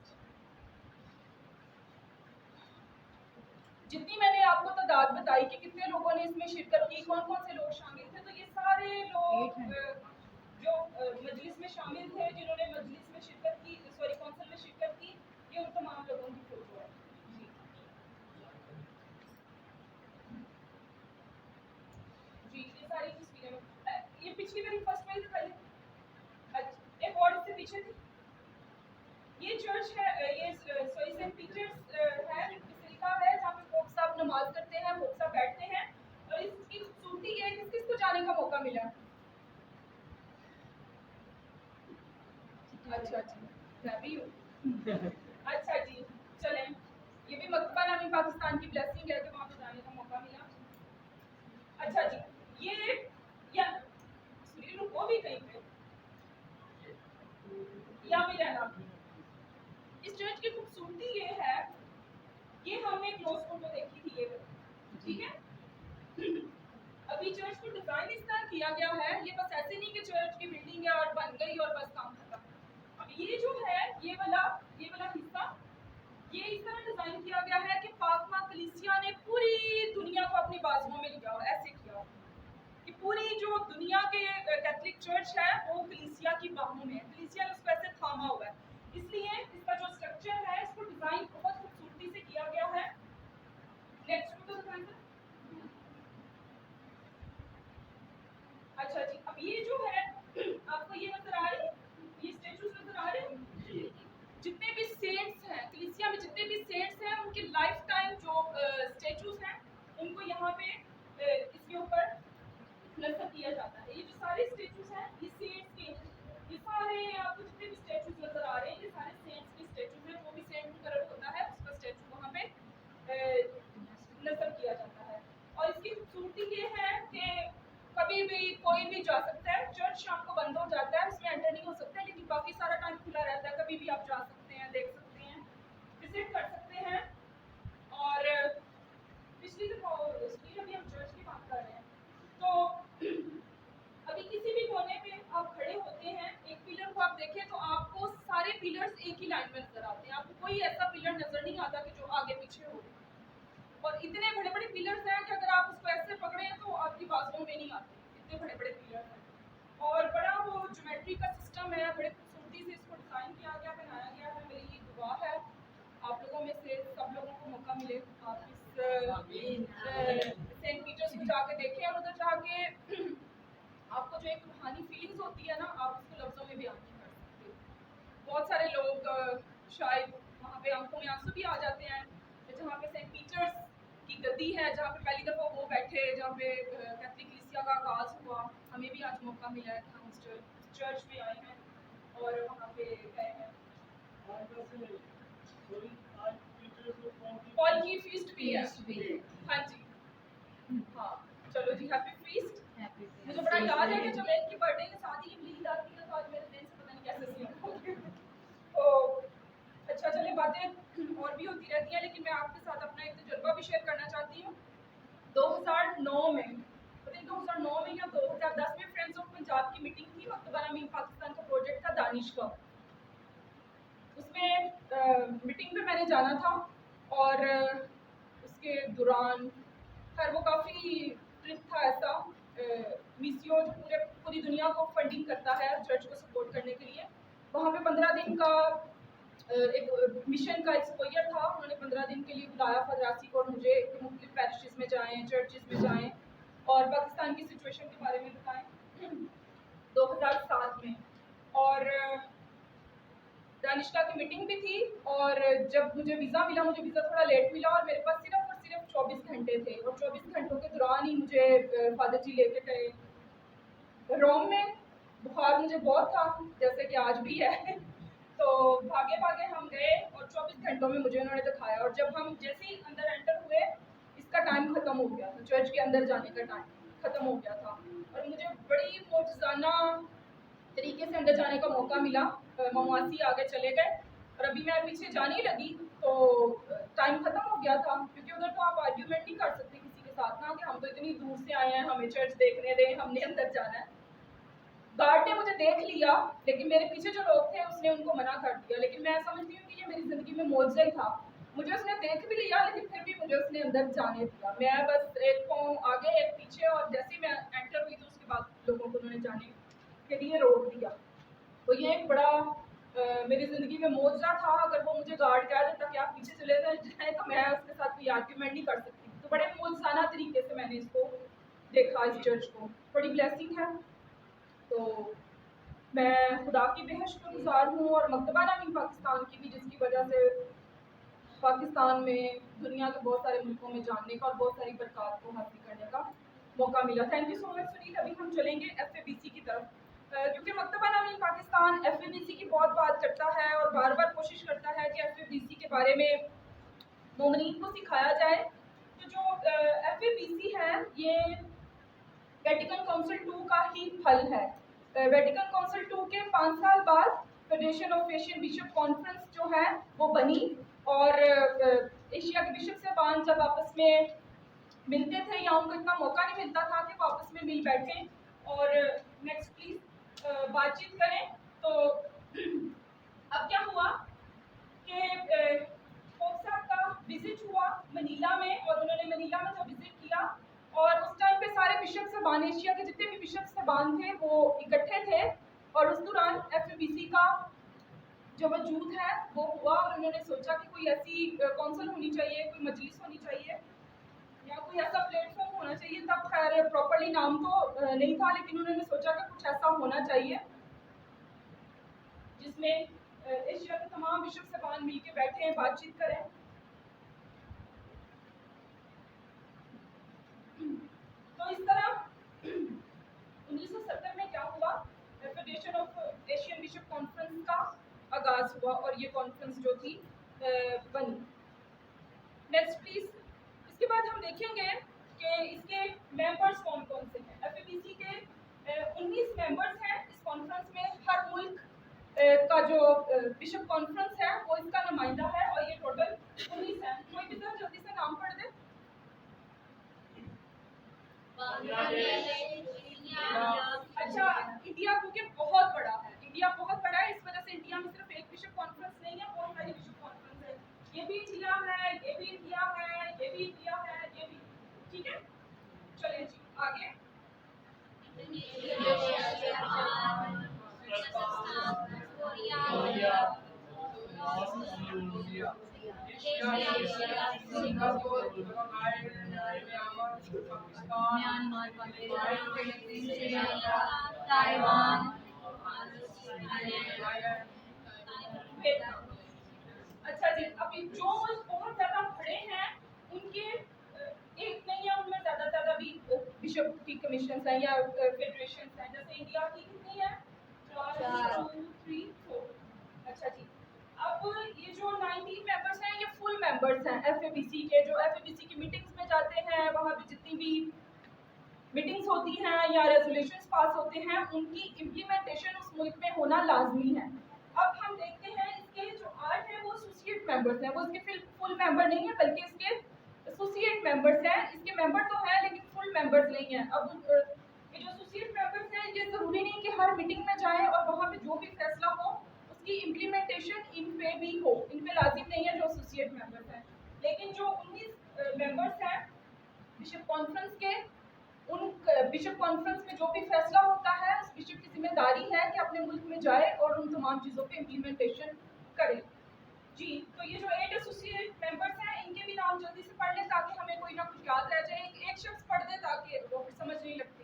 जितनी मैंने आपको तादाद बताई कि कितने लोगों ने इसमें शिरकत की, कौन कौन से लोग शामिल थे, तो ये सारे लोग जो मजलिस में शामिल थे, जिन्होंने मजलिस में शिरकत की, सॉरी काउंसिल में शिरकत की, ये उन तमाम लोगों की फोटो है। जी, ये सारी तस्वीरें, ये पिछली वाली फर्स्ट वाली दिखाइए। अच्छा, एक और इससे पीछे थी। ये चर्च है, ये सॉरी सेंट पीटर्स है, बेसिलिका है, जहाँ पे पोप साहब नमाज करते हैं, पोप साहब बैठते हैं, और इसकी खूबसूरती है, किस किस को जाने का मौका मिला? अच्छा जी, मैं भी हूँ। अच्छा जी, चलें, ये भी मकतबा नामी पाकिस्तान की ब्लेसिंग है कि वहाँ पे जाने का मौका मिला। अच्छा जी, ये या सुनील रुको भी कहीं पे, या भी रहना। इस चर्च की खूबसूरती ये है, ये हमने क्लोज फोटो देखी थी, ये ठीक है। अभी चर्च को डिज़ाइन इस तरह किया गया है, ये बस ऐसे नहीं कि चर्च की बिल्डिंग है और बन गई और बस काम खत्म। अब ये जो है ये वाला हिस्सा ये इस तरह डिज़ाइन किया गया है कि पाक माँ कलीसिया ने पूरी दुनिया को अपनी बाजुओं में लिया हो, ऐसे किया हो कि पूरी जो दुनिया के कैथलिक चर्च है वो कलीसिया की बाहों में है, कलीसिया ने उसको ऐसे थामा हुआ है। इसलिए इसका जो स्ट्रक्चर है इसको डिज़ाइन बहुत खूबसूरती से किया गया है। नेक्स्ट फोटो दिखाएं सर। अच्छा जी, अब ये जो है आपको ये नजर आ रही है, ये स्टैचूज नजर आ रहे हैं, जितने भी सेंट्स हैं कलीसिया में, जितने भी सेंट्स हैं उनके लाइफ टाइम जो स्टैचूज हैं उनको यहाँ पे इसके ऊपर नस्ब किया जाता है। ये जो सारे स्टैचूज हैं ये सेंट्स के हैं, ये सारे आपको जितने भी स्टैचूज नजर आ रहे हैं ये सारे सेंट्स के स्टैचूज हैं। जो भी सेंट मुकर्रर होता है उसका स्टैचू वहाँ पे नस्ब किया जाता है। और इसकी खूबसूरती ये है कि कभी भी कोई भी जा सकता है, चर्च शाम को बंद हो जाता है, उसमें एंटर नहीं हो सकता है, लेकिन बाकी सारा टाइम खुला रहता है, कभी भी आप जा सकते हैं, देख सकते हैं, विजिट कर सकते हैं। और पिछली दफा अभी हम चर्च की बात कर रहे हैं तो अभी किसी भी कोने पे आप खड़े होते हैं, एक पिलर को आप देखें तो आपको सारे पिलर्स एक ही लाइन में नजर आते हैं, आपको कोई ऐसा पिलर नजर नहीं आता कि जो आगे पीछे हो। और इतने बड़े बड़े पिलर्स हैं कि अगर आप उसको ऐसे पकड़े तो आपकी बाजुओं में नहीं आते, इतने बड़े बड़े पिलर्स हैं। और बड़ा वो ज्योमेट्री का सिस्टम है, बड़े खूबसूरती से इसको डिज़ाइन किया गया, बनाया गया है। मेरी ये दुआ है आप लोगों में से सब लोगों को मौका मिले आप इस सेंट पीटर्स को जाके देखें और उधर जाके आपको जो एक रूहानी फीलिंग्स होती है ना, आप उसको लफ्ज़ों में बयान नहीं कर सकते। बहुत सारे लोग शायद वहाँ पे आंखों में आंसू भी आ जाते हैं जहाँ पे सेंट पीटर्स की गद्दी है, जहाँ पे पहली दफ़ा वो बैठे, जहाँ पे कैथलिक कलीसिया का आगाज़ हुआ। हमें भी आज मौका मिला है कि हम इस चर्च में आए हैं और वहाँ पे गए हैं। पॉल की फीस्ट भी है। हाँ जी, हाँ चलो जी, हैप्पी फीस्ट। मुझे बड़ा याद है कि जब मैं इनकी बर्थडे के साथ ही ईद आती है तो आज मेरे दिन से पता नहीं कैसे स्लिप हो गई। तो अच्छा चले, बातें और भी होती रहती हैं, लेकिन मैं आपके साथ अपना एक तजुर्बा भी शेयर करना चाहती हूँ। 2009 में, पता नहीं 2009 में या 2010 में फ्रेंड्स ऑफ पंजाब की मीटिंग थी। मकतबा अमीन पाकिस्तान का प्रोजेक्ट था दानिश का, उसमें मीटिंग पे मैंने जाना था और उसके दौरान खैर वो काफ़ी ट्रिप था ऐसा। मिसियो जो पूरी दुनिया को फंडिंग करता है चर्च को सपोर्ट करने के लिए, वहाँ पे 15 दिन का एक मिशन का एक्सपोजर था। उन्होंने 15 दिन के लिए बुलाया फदरासी को और मुझे मुख्तलिफ पैरिशेस में जाएँ, चर्चेस में जाएँ और पाकिस्तान की सिचुएशन के बारे में बताएँ 2007 में। और दानिशका की मीटिंग भी थी और जब मुझे वीज़ा मिला, मुझे वीज़ा थोड़ा लेट मिला और मेरे पास सिर्फ और सिर्फ 24 घंटे थे और 24 घंटों के दौरान ही मुझे फादर जी लेके गए। रोम में बुखार मुझे बहुत था, जैसे कि आज भी है। तो भागे भागे हम गए और 24 घंटों में मुझे उन्होंने दिखाया और जब हम जैसे ही अंदर एंटर हुए इसका टाइम ख़त्म हो गया था, चर्च के अंदर जाने का टाइम ख़त्म हो गया था और मुझे बड़ी मौजज़ाना तरीके से अंदर जाने का मौका मिला। मवासी आगे चले गए और अभी मैं पीछे जाने लगी तो टाइम ख़त्म हो गया था, क्योंकि उधर तो आप आर्ग्यूमेंट नहीं कर सकते किसी के साथ ना कि हम तो इतनी दूर से आए हैं, हमें चर्च देखने दें, हमने अंदर जाना है। गार्ड ने मुझे देख लिया लेकिन मेरे पीछे जो लोग थे उसने उनको मना कर दिया, लेकिन मैं समझती हूँ कि ये मेरी ज़िंदगी में मौजज़ा ही था। मुझे उसने देख भी लिया लेकिन फिर भी मुझे उसने अंदर जाने दिया। मैं बस एक पाँव आगे एक पीछे और जैसे ही मैं एंटर हुई तो उसके बाद लोगों को उन्होंने जाने के लिए रोक दिया। तो ये एक बड़ा मेरी ज़िंदगी में मौजज़ा था। अगर वो मुझे गार्ड कह देता कि आप पीछे चले जाएँ तो मैं उसके साथ कोई आर्ग्यूमेंट नहीं कर सकती। तो बड़े मौजज़ाना तरीके से मैंने इसको देखा, इस चर्च को। बड़ी ब्लेसिंग है। तो मैं खुदा की बेहद शुक्रगुज़ार हूँ और मकतबा अमीन पाकिस्तान की भी, जिसकी वजह से पाकिस्तान में दुनिया के बहुत सारे मुल्कों में जानने का और बहुत सारी बरक़ात को हासिल करने का मौका मिला। Thank you so much Sunil. अभी हम चलेंगे FABC की तरफ, क्योंकि मकतबा अमीन पाकिस्तान FABC की बहुत बात करता है और बार बार कोशिश करता है कि FABC के बारे में मोमिनीन को सिखाया जाए। तो जो FABC है ये वेटिकन काउंसिल 2 का ही फल है। वेटिकन काउंसिल 2 के 5 साल बाद federation of Asian bishop conference जो है वो बनी और एशिया के बिशप साहबान जब आपस में मिलते थे या उनको इतना मौका नहीं मिलता था कि वो आपस में मिल बैठें और नेक्स्ट प्लीज बातचीत करें। तो अब क्या हुआ कि पोप साहब का विजिट हुआ मनीला में, और उन्होंने मनीला में जब विजिट किया और उस टाइम पे सारे बिशप साहबान, एशिया के जितने भी बिशप साहबान थे वो इकट्ठे थे, और उस दौरान FABC का जो वजूद है वो हुआ, और उन्होंने सोचा कि कोई ऐसी कौंसिल होनी चाहिए, कोई मजलिस होनी चाहिए या कोई ऐसा प्लेटफॉर्म होना चाहिए। तब खैर प्रॉपरली नाम तो नहीं था, लेकिन उन्होंने सोचा कि कुछ ऐसा होना चाहिए जिसमें एशिया के तमाम बिशप साहबान मिलके बैठे हैं, बातचीत करें। तो इस तरह 1970 में क्या हुआ, federation of Asian bishop conference का आगाज हुआ, और ये कॉन्फ्रेंस जो थी बनी। Next please. इसके बाद हम देखेंगे कि इसके मेंबर्स कौन कौन से हैं। FABC के 19 मेंबर्स हैं इस कॉन्फ्रेंस में। हर मुल्क का जो बिशप कॉन्फ्रेंस है वो इसका नुमाइंदा है, और ये टोटल 19 है। कोई भी सर जल्दी से नाम पढ़ दे। अच्छा, इंडिया क्योंकि बहुत बड़ा है, इंडिया बहुत बड़ा है, इस वजह से इंडिया में सिर्फ एक बिशप कॉन्फ्रेंस नहीं है, बहुत सारी बिशप कॉन्फ्रेंस है। ये भी इंडिया है, ये भी इंडिया है, ये भी इंडिया है, ये भी। ठीक है, चलिए जी आगे। अच्छा जी, अभी जो मुल्क बहुत ज्यादा बड़े हैं उनके एक नहीं है, उनमें ज्यादा भी बिशप की कमीशन है या फेडरेशन है। जैसे इंडिया की कितनी है? 1 2 3 4। अच्छा जी, अब ये जो 19 मेंबर्स हैं ये फुल मेंबर्स हैं FABC के, जो FABC की मीटिंग्स में जाते हैं, वहाँ पे जितनी भी मीटिंग्स होती हैं या रेजोल्यूशंस पास होते हैं, उनकी इम्प्लीमेंटेशन उस मुल्क में होना लाजमी है। अब हम देखते हैं इसके जो 8 हैं वो एसोसिएट मेंबर्स हैं, वो इसके फुल मेंबर नहीं है बल्कि इसके एसोसिएट मेंबर्स हैं। इसके मेंबर तो हैं लेकिन फुल मेंबर्स नहीं है। अब ये जो एसोसिएट मेंबर्स हैं ये जरूरी नहीं कि हर मीटिंग में जाएं और वहाँ पे जो भी फैसला हो उसकी इम्प्लीमेंटेशन इन पे भी हो, इन पे लाजिम नहीं है जो एसोसिएट मेंबर्स हैं। लेकिन जो 19 मेंबर्स हैं बिशप कॉन्फ्रेंस के, उन बिशप कॉन्फ्रेंस में जो भी फैसला होता है उस बिशप की जिम्मेदारी है कि अपने मुल्क में जाए और उन तमाम चीज़ों पे इम्प्लीमेंटेशन करे। जी, तो ये जो 8 एसोसिएट मेंबर्स हैं इनके भी नाम जल्दी से पढ़ लें ताकि हमें कोई ना कुछ याद रह जाए। एक शख्स पढ़ दे ताकि वो फिर समझ नहीं लगती।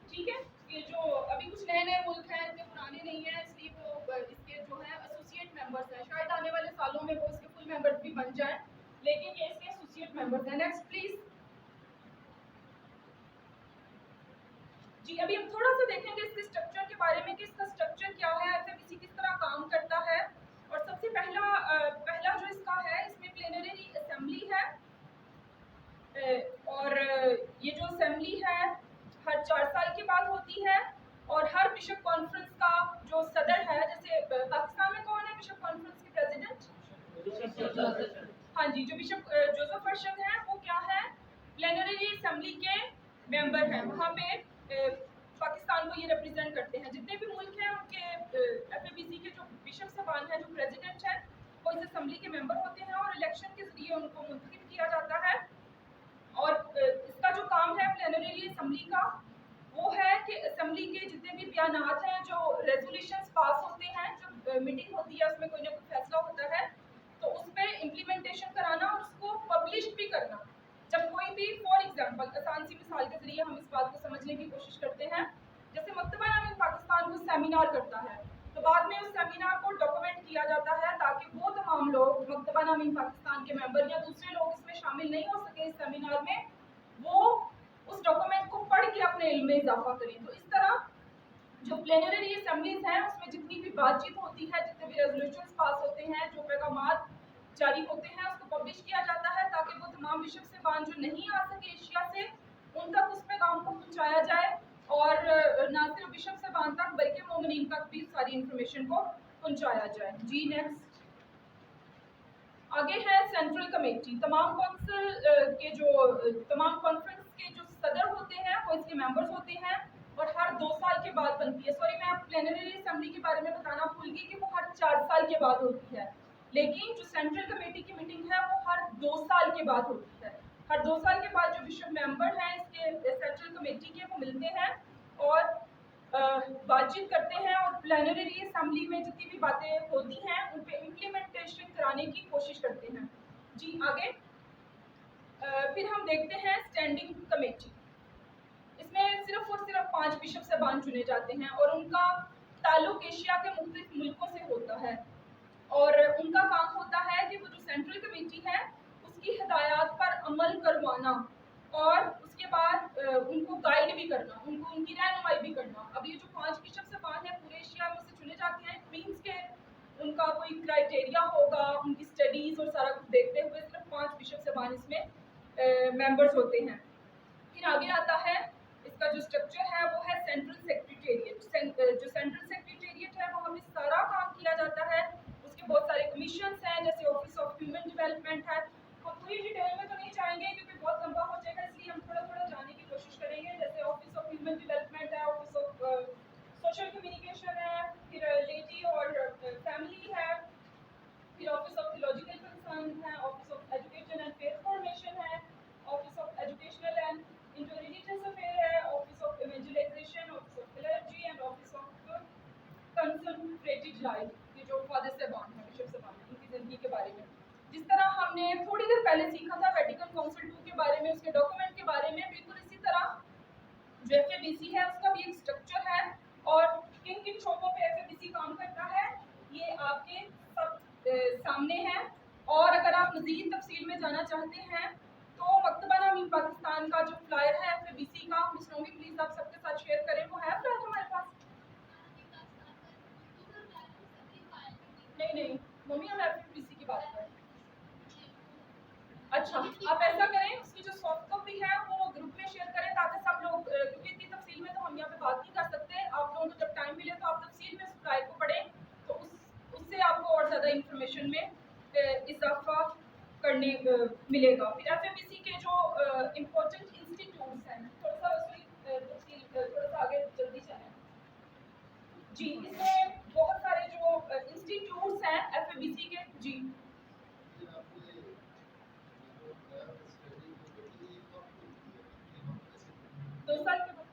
ठीक है, ये जो अभी कुछ नए नए मुल्क हैं, इतने पुराने नहीं हैं, इसलिए वो इसके जो है एसोसिएट मेंबर्स हैं। शायद आने वाले सालों में वो इसके फुल मेंबर्स भी बन जाएं, लेकिन ये इसके एसोसिएट मेंबर्स हैं। नेक्स्ट प्लीज जी। अभी हम थोड़ा सा देखेंगे इसके स्ट्रक्चर के बारे में कि इसका स्ट्रक्चर क्या है, FABC किस तरह काम करता है। और सबसे पहला जो इसका है, इसमें प्लेनरी असेंबली है, और ये जो असेंबली है हर 4 साल के बाद होती है। और हर बिशप कॉन्फ्रेंस का जो सदर है, जैसे पाकिस्तान में कौन है बिशप कॉन्फ्रेंस के प्रेसिडेंट? हाँ जी, जो बिशप जोसेफ अर्शद हैं वो क्या है, प्लेनरी असेंबली के मेंबर हैं। वहाँ पे पाकिस्तान को ये रिप्रेजेंट करते हैं। जितने भी मुल्क हैं उनके FABC के जो बिशप साहबान हैं, जो प्रेसिडेंट हैं, वो इस असेंबली के मेंबर होते हैं और इलेक्शन के जरिए उनको मुंतखब किया जाता है। और इसका जो काम है प्लेनरी असेंबली का, वो है कि असेंबली के जितने भी बयानात हैं, जो रेजोल्यूशंस पास होते हैं, जो मीटिंग होती है उसमें कोई ना कोई फैसला होता है, तो उस पर इम्प्लीमेंटेशन कराना और उसको पब्लिश भी करना। जब कोई भी, फॉर एग्जांपल आसान सी मिसाल के जरिए हम इस बात को समझने की कोशिश करते हैं, जैसे मकतबा आमीन पाकिस्तान को सेमिनार करता है तो बाद में उस सेमिनार को डॉक्यूमेंट किया जाता है ताकि वो तमाम लोग, मकतबा आमीन पाकिस्तान के मेंबर या दूसरे लोग इसमें शामिल नहीं हो सके इस सेमिनार में, वो उस डॉक्यूमेंट को पढ़ के अपने इल्म में इजाफा करें। तो इस तरह जो प्लेनरी असेंबलीज हैं उसमें जितनी भी बातचीत होती है, जितने भी रेजोल्यूशंस पास होते हैं, जो पैगामात जारी होते हैं, उसको पब्लिश किया जाता है ताकि वो तमाम बिशप साहबान जो नहीं आ सके एशिया से, उन तक उस पैगाम को पहुँचाया जाए और ना सिर्फ बिशप साहबान तक बल्कि मोमिनीन तक भी सारी इंफॉर्मेशन को पहुंचाया जाए। जी नेक्स्ट आगे है सेंट्रल कमेटी। तमाम कौंसिल के जो तमाम कॉन्फ्रेंस के जो सदर होते हैं वो इसके मेंबर्स होते हैं और हर 2 साल के बाद बनती है। सॉरी मैं प्लेनरी असेंबली के बारे में बताना भूल गई कि वो हर 4 साल के बाद होती है, लेकिन जो सेंट्रल कमेटी की मीटिंग है वो हर 2 साल के बाद होती है। हर 2 साल के बाद जो बिशप मेंबर हैं इसके सेंट्रल कमेटी के वो मिलते हैं और बातचीत करते हैं और प्लेनरी असेंबली में जितनी भी बातें होती हैं उन पे इम्प्लीमेंटेशन कराने की कोशिश करते हैं। जी आगे फिर हम देखते हैं स्टैंडिंग कमेटी। इसमें सिर्फ और सिर्फ 5 बिशप साहबान चुने जाते हैं और उनका ताल्लुक एशिया के मुख्तलिफ मुल्कों से होता है और उनका काम होता है कि वो जो सेंट्रल कमेटी है उसकी हिदायत पर अमल करवाना और उसके बाद उनको गाइड भी करना, उनको उनकी रहनुमाई भी करना। अब ये जो 5 बिशप साहबान हैं पूरे एशिया में से चुने जाते हैं, मीन्स के उनका कोई क्राइटेरिया होगा, उनकी स्टडीज़ और सारा कुछ देखते हुए सिर्फ 5 बिशप साहबान इसमें मेंबर्स होते हैं। फिर आगे आता है इसका जो स्ट्रक्चर है वो है सेंट्रल सेक्रेटेरिएट। जो सेंट्रल सेक्रेटेरिएट है वो हमें सारा काम किया जाता है, उसके बहुत सारे कमीशंस हैं जैसे ऑफिस ऑफ ह्यूमन डेवलपमेंट है। हम पूरी डिटेल में तो नहीं जाएंगे क्योंकि बहुत लंबा हो जाएगा, इसलिए हम थोड़ा थोड़ा जाने की कोशिश करेंगे। जैसे ऑफिस ऑफ ह्यूमन डेवलपमेंट है, ऑफिस ऑफ सोशल कम्युनिकेशन है, फिर लेडी और फैमिली है, फिर ऑफिस ऑफ थियोलॉजिकल कंसर्न है, office of education and faith formation है, office of educational and interreligious affair है, office of evangelization, office of clergy एंड ऑफिस ऑफ कंसंट्रेटेड लाइफ। ये जो फादर साहबान हैं, बिशप साहबान हैं, उनकी ज़िंदगी के बारे में जिस तरह हमने थोड़ी देर पहले सीखा था वेटिकन काउंसिल 2 के बारे में, उसके डॉक्यूमेंट के बारे में, बिल्कुल इसी तरह जो FABC है उसका भी एक स्ट्रक्चर है और किन किन शोबों पे FABC काम करता है ये आपके सब सामने है। और अगर आप मज़ीद तफसील में जाना चाहते हैं तो मकतबा अमीन पाकिस्तान का जो फ्लायर है FABC का, मिस नोमी प्लीज़ आप सबके साथ शेयर करें। वो है फ्लायर हमारे पास? नहीं मम्मी हम FABC की बात कर रहे हैं। अच्छा आप ऐसा करें उसकी जो सॉफ्ट कॉपी है वो ग्रुप में शेयर करें ताकि सब लोग, क्योंकि इतनी तफसील में तो हम यहाँ पे बात नहीं कर सकते। आप लोगों को जब टाइम मिले तो आप तफसील में फ्लायर को पढ़ें तो उससे आपको और ज़्यादा इंफॉर्मेशन में इजाफा करने मिलेगा। फिर FABC के जो इम्पोर्टेंट इंस्टीट्यूट्स हैं, थोड़ा सा उसकी तफसील थोड़ा सा आगे जल्दी चलें। जी इसमें बहुत सारे जो इंस्टीट्यूट्स हैं FABC के। जी 2 साल के बाद।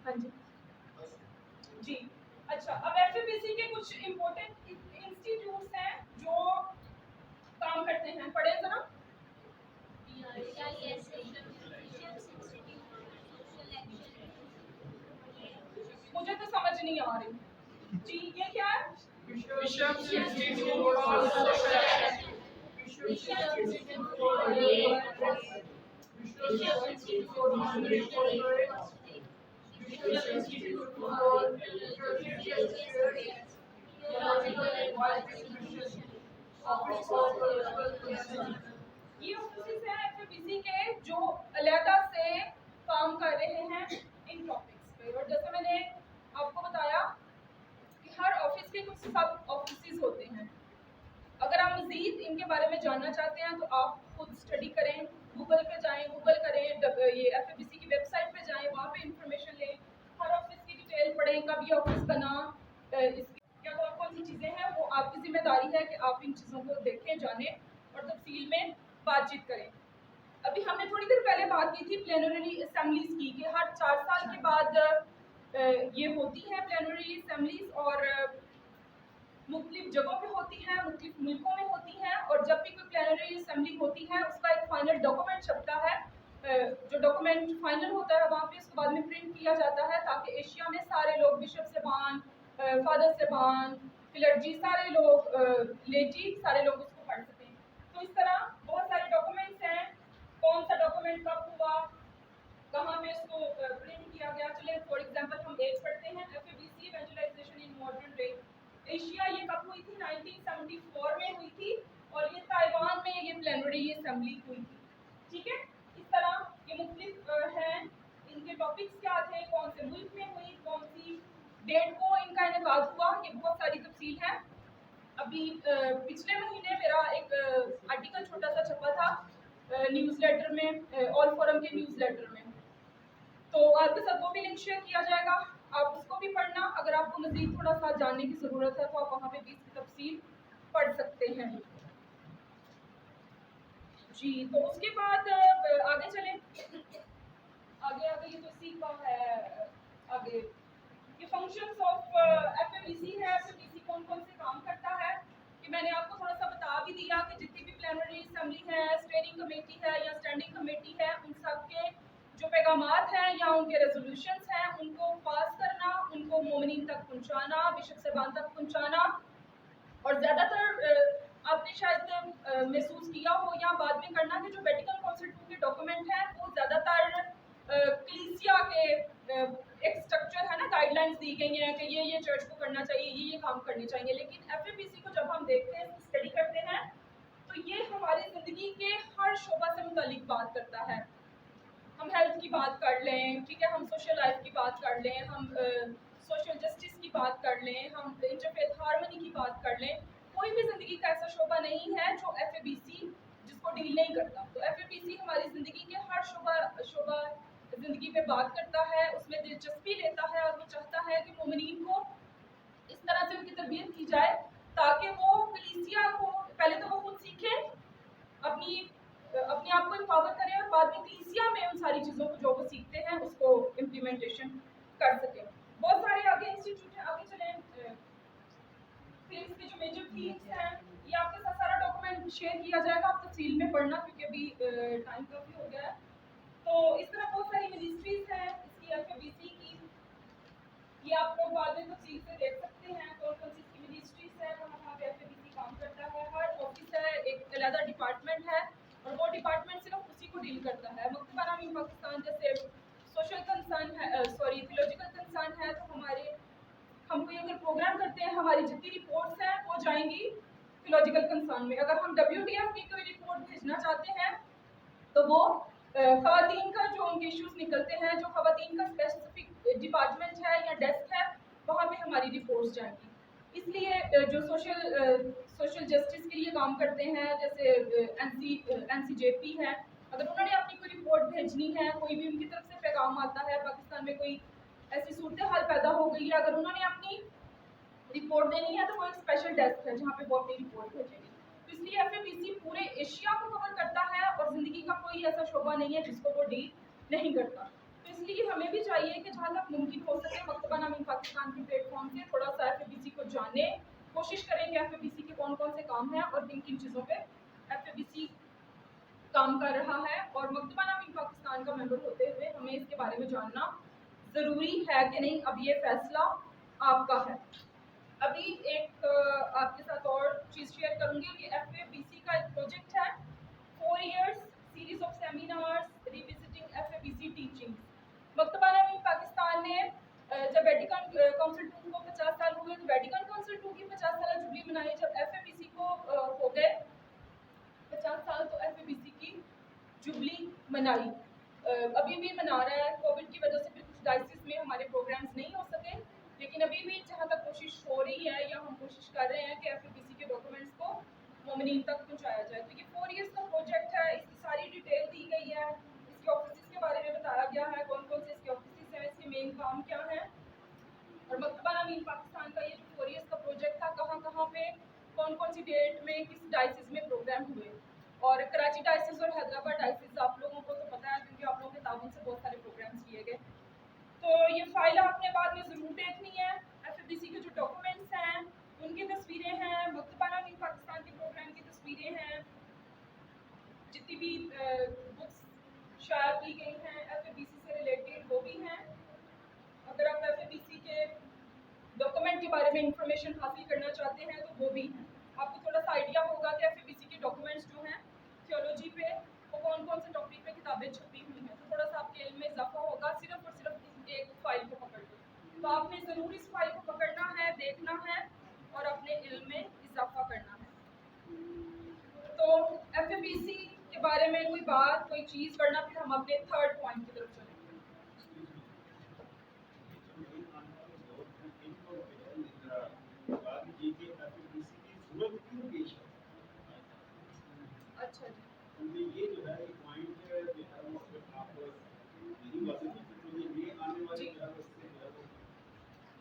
हाँ जी जी अच्छा अब FABC के कुछ इम्पोर्टेंट इंस्टीट्यूट्स हैं जो काम करते हैं, पढ़े जरा। मुझे तो समझ नहीं आ रही जी, ये क्या है? Bishops Institute for Social Action. Bishops Institute for Bishops Institute for Bishops Institute for Religious Affairs. Theological Advice. Office of Political Concern. ये ऑफिस हैं FABC के जो अलहदा से काम कर रहे हैं इन टॉपिक्स पे। और जैसे मैंने आपको बताया कि हर ऑफिस के कुछ सब ऑफिसेज होते हैं। अगर आप मज़ीद इनके बारे में जानना चाहते हैं तो आप खुद स्टडी करें, गूगल पे जाएं, गूगल करें, ये FABC की वेबसाइट पे जाएं, वहाँ पे इंफॉर्मेशन लें, हर ऑफिस की डिटेल पढ़ें, कब ये ऑफिस बना, इसकी क्या कौन सी चीज़ें हैं, वो आपकी जिम्मेदारी है कि आप इन चीज़ों को देखें, जानें और तफसील में बातचीत करें। अभी हमने थोड़ी देर पहले बात की थी प्लेनरी असेंबलीज की कि हर 4 साल के बाद ये होती हैं प्लेनरी असेंबलीज और मुख्तलिफ जगहों पे होती हैं, मुख्तलिफ मुल्कों में होती हैं। और जब भी कोई प्लेनरी असेंबली होती है उसका एक फाइनल डॉक्यूमेंट छपता है, जो डॉक्यूमेंट फाइनल होता है वहाँ पे उसको बाद में प्रिंट किया जाता है ताकि एशिया में सारे लोग, बिशप साहबान, फादर साहबान, क्लर्जी, सारे लोग, लेटी, सारे लोग उसको पढ़ सकें। तो इस तरह बहुत सारे डॉक्यूमेंट्स हैं, कौन सा डॉक्यूमेंट कब हुआ, कहाँ पे इसको प्रिंट किया गया। चलिए फॉर एग्जांपल हम एक पढ़ते हैं, FABC evangelization in modern day Asia. ये कब हुई थी? 1974 में हुई थी और ये ताइवान में ये प्लेनरी असेंबली हुई थी। ठीक है, इस तरह ये मुख्तलिफ हैं, इनके टॉपिक्स क्या थे, कौन से मुल्क में हुई, कौन सी डेट को इनका इनेकाद हुआ, ये बहुत सारी तफसील है। अभी पिछले महीने मेरा एक आर्टिकल छोटा सा छपा था न्यूज़लेटर में, ऑल फोरम के न्यूज़लेटर में, तो आपके साथ वो भी लिंक शेयर किया जाएगा, आप उसको भी पढ़ना। अगर आपको मज़ीद थोड़ा सा जानने की ज़रूरत है तो आप वहाँ पे भी इसकी तफसील पढ़ सकते हैं। जी, तो उसके बाद आगे चलें, आगे ये तो इसी का है। आगे ये फंक्शंस ऑफ एफएबीसी है, एफएबीसी कौन कौन से काम करता है, कि मैंने आपको थोड़ा सा बता भी दिया कि जितनी भी प्लेनरी असेंबली है, स्टेयरिंग कमेटी है या स्टैंडिंग कमेटी है, उन सब के जो पैगामात हैं या उनके रेजोल्यूशंस हैं उनको पास करना, उनको मोमिनीन तक पहुँचाना, बिशप साहबान तक पहुँचाना। और ज़्यादातर आपने शायद महसूस किया हो या बाद में करना कि जो वेटिकन काउंसिल II के डॉक्यूमेंट हैं वो ज़्यादातर कलीसिया के एक स्ट्रक्चर है ना, गाइडलाइंस दी गई हैं कि ये चर्च को करना चाहिए, ये काम करने चाहिए। लेकिन एफएबीसी को जब हम देखते हैं, स्टडी करते हैं, तो ये हमारी ज़िंदगी के हर शोबा से मुतालिक बात करता है। हम हेल्थ की बात कर लें, ठीक है, हम सोशल लाइफ की बात कर लें, हम सोशल जस्टिस की बात कर लें, हम इंटरफेथ हार्मनी की बात कर लें, कोई भी ज़िंदगी का ऐसा शोबा नहीं है जो एफएबीसी जिसको डील नहीं करता। तो एफएबीसी हमारी ज़िंदगी के हर शोबा ज़िंदगी पे बात करता है, उसमें दिलचस्पी लेता है और वो चाहता है कि मोमिनीन को इस तरह से उनकी तरबियत की जाए ताकि वो कलीसिया को पहले तो वो खुद सीखें, अपने आप को एम्पावर करें और बाद में कलीसिया में उन सारी चीज़ों को जो वो सीखते हैं उसको इम्प्लीमेंटेशन कर सकें। बहुत सारे आगे इंस्टीट्यूट हैं, आगे चलें। फिर इसके जो मेजर थीम्स हैं, ये आपके साथ सारा डॉक्यूमेंट शेयर किया जाएगा, आप तफसील में पढ़ना क्योंकि अभी टाइम काफ़ी हो गया है। तो इस तरह बहुत सारी मिनिस्ट्रीज हैं इसकी एफएबीसी की, ये आप लोग बाद में तफसील से देख सकते हैं कौन कौन सी इसकी मिनिस्ट्रीज है, कहाँ पे एफएबीसी काम करता है। हर ऑफिस है, एक अलग डिपार्टमेंट है और वो डिपार्टमेंट सिर्फ उसी को डील करता है। मकतबा नामी पाकिस्तान जैसे सोशल कंसर्न है, थियोलॉजिकल कंसर्न है, तो हम कोई अगर प्रोग्राम करते हैं, हमारी जितनी रिपोर्ट्स हैं वो जाएंगी थियोलॉजिकल कंसर्न में। अगर हम WDF की कोई रिपोर्ट भेजना चाहते हैं तो वो ख़वातीन का जो उनके इश्यूज निकलते हैं, जो ख़वातीन का स्पेसिफिक डिपार्टमेंट है या डेस्क है, वहाँ पे हमारी रिपोर्ट्स जाएंगी। इसलिए जो सोशल जस्टिस के लिए काम करते हैं, जैसे NCJP है, अगर उन्होंने अपनी कोई रिपोर्ट भेजनी है, कोई भी उनकी तरफ से पैगाम आता है, पाकिस्तान में कोई ऐसी सूरत हाल पैदा हो गई है, अगर उन्होंने अपनी रिपोर्ट देनी है तो वो एक स्पेशल डेस्क है जहाँ पे वो अपनी रिपोर्ट भेजेंगे। तो इसलिए एफएबीसी पूरे एशिया को कवर करता है और ज़िंदगी का कोई ऐसा शोबा नहीं है जिसको वो डील नहीं करता। तो इसलिए हमें भी चाहिए कि जहाँ तक मुमकिन हो सके मकतबा नामी पाकिस्तान के प्लेटफॉर्म से थोड़ा सा एफएबीसी को जाने, कोशिश करें कि एफएबीसी के कौन कौन से काम हैं और किन किन चीज़ों पर एफएबीसी काम कर रहा है। और मकतबा नामी पाकिस्तान का मेंबर होते हुए हमें इसके बारे में जानना ज़रूरी है कि नहीं, अब ये फैसला आपका है। अभी एक आपके साथ और चीज़ शेयर करूँगी कि एफएबीसी का एक प्रोजेक्ट है, 4 years series of seminars revisiting FABC teaching. मकतबा नामी पाकिस्तान ने जब वेटिकन काउंसिल II को 50 साल हुए तो वेटिकन काउंसिल II की 50 साल जुबली मनाई। जब एफएबीसी को हो गए 50 साल तो एफएबीसी की जुबली मनाई, अभी भी मना रहा है। कोविड की वजह से फिर कुछ डायसिस में हमारे प्रोग्राम्स नहीं हो सके, लेकिन अभी भी जहाँ तक कोशिश हो रही है या हम कोशिश कर रहे हैं कि एफएबीसी के डॉक्यूमेंट्स को मोमिनीन तक पहुँचाया जाए। तो ये 4 years का प्रोजेक्ट है, इसकी सारी डिटेल दी गई है, इसके ऑफिस के बारे में बताया गया है, कौन कौन से इसके ऑफिस हैं, इसके मेन काम क्या हैं। और मकतबा नामी पाकिस्तान का ये जो 4 years का प्रोजेक्ट था, कहाँ पे कौन कौन सी डेट में किस डायसिस में प्रोग्राम हुए। और कराची डायसिस और हैदराबाद डायसिस आप लोगों को तो पता है क्योंकि आप लोगों के ताउन से बहुत सारे प्रोग्राम्स किए गए। तो ये फाइल आपने बाद में ज़रूर देखनी है। एफएबीसी के जो डॉक्यूमेंट्स हैं उनकी तस्वीरें हैं, मकतबा नामी पाकिस्तान के प्रोग्राम की तस्वीरें हैं, जितनी भी बुक्स शाया की गई हैं एफएबीसी से रिलेटेड वो भी हैं। अगर आप एफएबीसी के डॉक्यूमेंट के बारे में इंफॉर्मेशन हासिल करना चाहते हैं तो वो भी हैं। आपको थोड़ा सा आइडिया होगा कि एफएबीसी के डॉक्यूमेंट्स जो हैं थियोलॉजी पे वो कौन कौन से टॉपिक पे किताबें छपी हुई हैं, तो थोड़ा सा आपके इल्म में इजाफा होगा सिर्फ और सिर्फ एक फाइल को पकड़ के। तो आपने ज़रूर इस फाइल को पकड़ना है, देखना है और अपने इल्म में इजाफा करना है। तो एफएबीसी के बारे में कोई बात, कोई चीज़ करना, फिर हम अपने थर्ड पॉइंट की तरफ चलेंगे।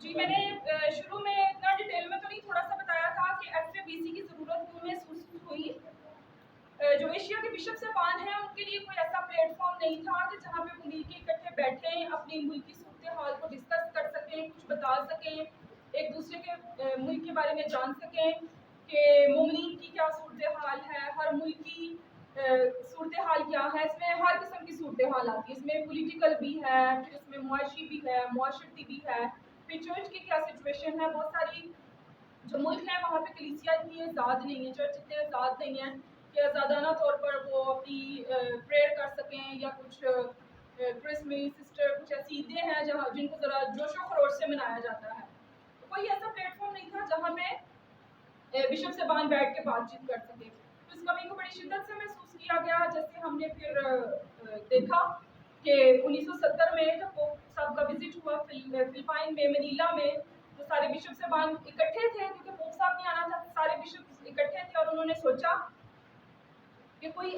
जी, मैंने शुरू में इतना डिटेल में तो नहीं, थोड़ा सा बताया था कि एफएबीसी की ज़रूरत क्यों महसूस हुई। जो एशिया के बिशप साहिबान हैं उनके लिए कोई ऐसा प्लेटफॉर्म नहीं था कि जहाँ पे वो मिलके इकट्ठे बैठें, अपनी मुल्क की सूरत हाल को डिस्कस कर सकें, कुछ बता सकें, एक दूसरे के मुल्क के बारे में जान सकें कि मोमिनीन की क्या सूरत हाल है, हर मुल्क की सूरत हाल क्या है। इसमें हर किस्म की सूरत हाल आती है, इसमें पॉलिटिकल भी है, फिर इसमें मुआशी भी है, मुआशरती भी है, फिर चर्च की क्या सिचुएशन है। बहुत सारी जो मुल्क है वहाँ पे कलीसिया इतनी आज़ाद नहीं है, चर्च इतने आज़ाद नहीं है कि आज़ादाना तौर पर वो अपनी प्रेयर कर सकें, या कुछ क्रिसमस सिस्टर कुछ ऐसी ईदें हैं जहाँ जिनको ज़रा जोशो खरोश से मनाया जाता है। तो कोई ऐसा प्लेटफॉर्म नहीं था जहाँ पे बिशप साहिबान बैठ के बातचीत कर सके। तो इस कमी को बड़ी शिद्दत से महसूस किया गया। जैसे हमने फिर देखा कि 1970 में जब पोप साहब का विजिट हुआ फिलिपाइन में, मनीला में, तो सारे बिशप साहिबान इकट्ठे थे क्योंकि पोप साहब ने आना था। सारे बिशप इकट्ठे थे और उन्होंने सोचा कि कोई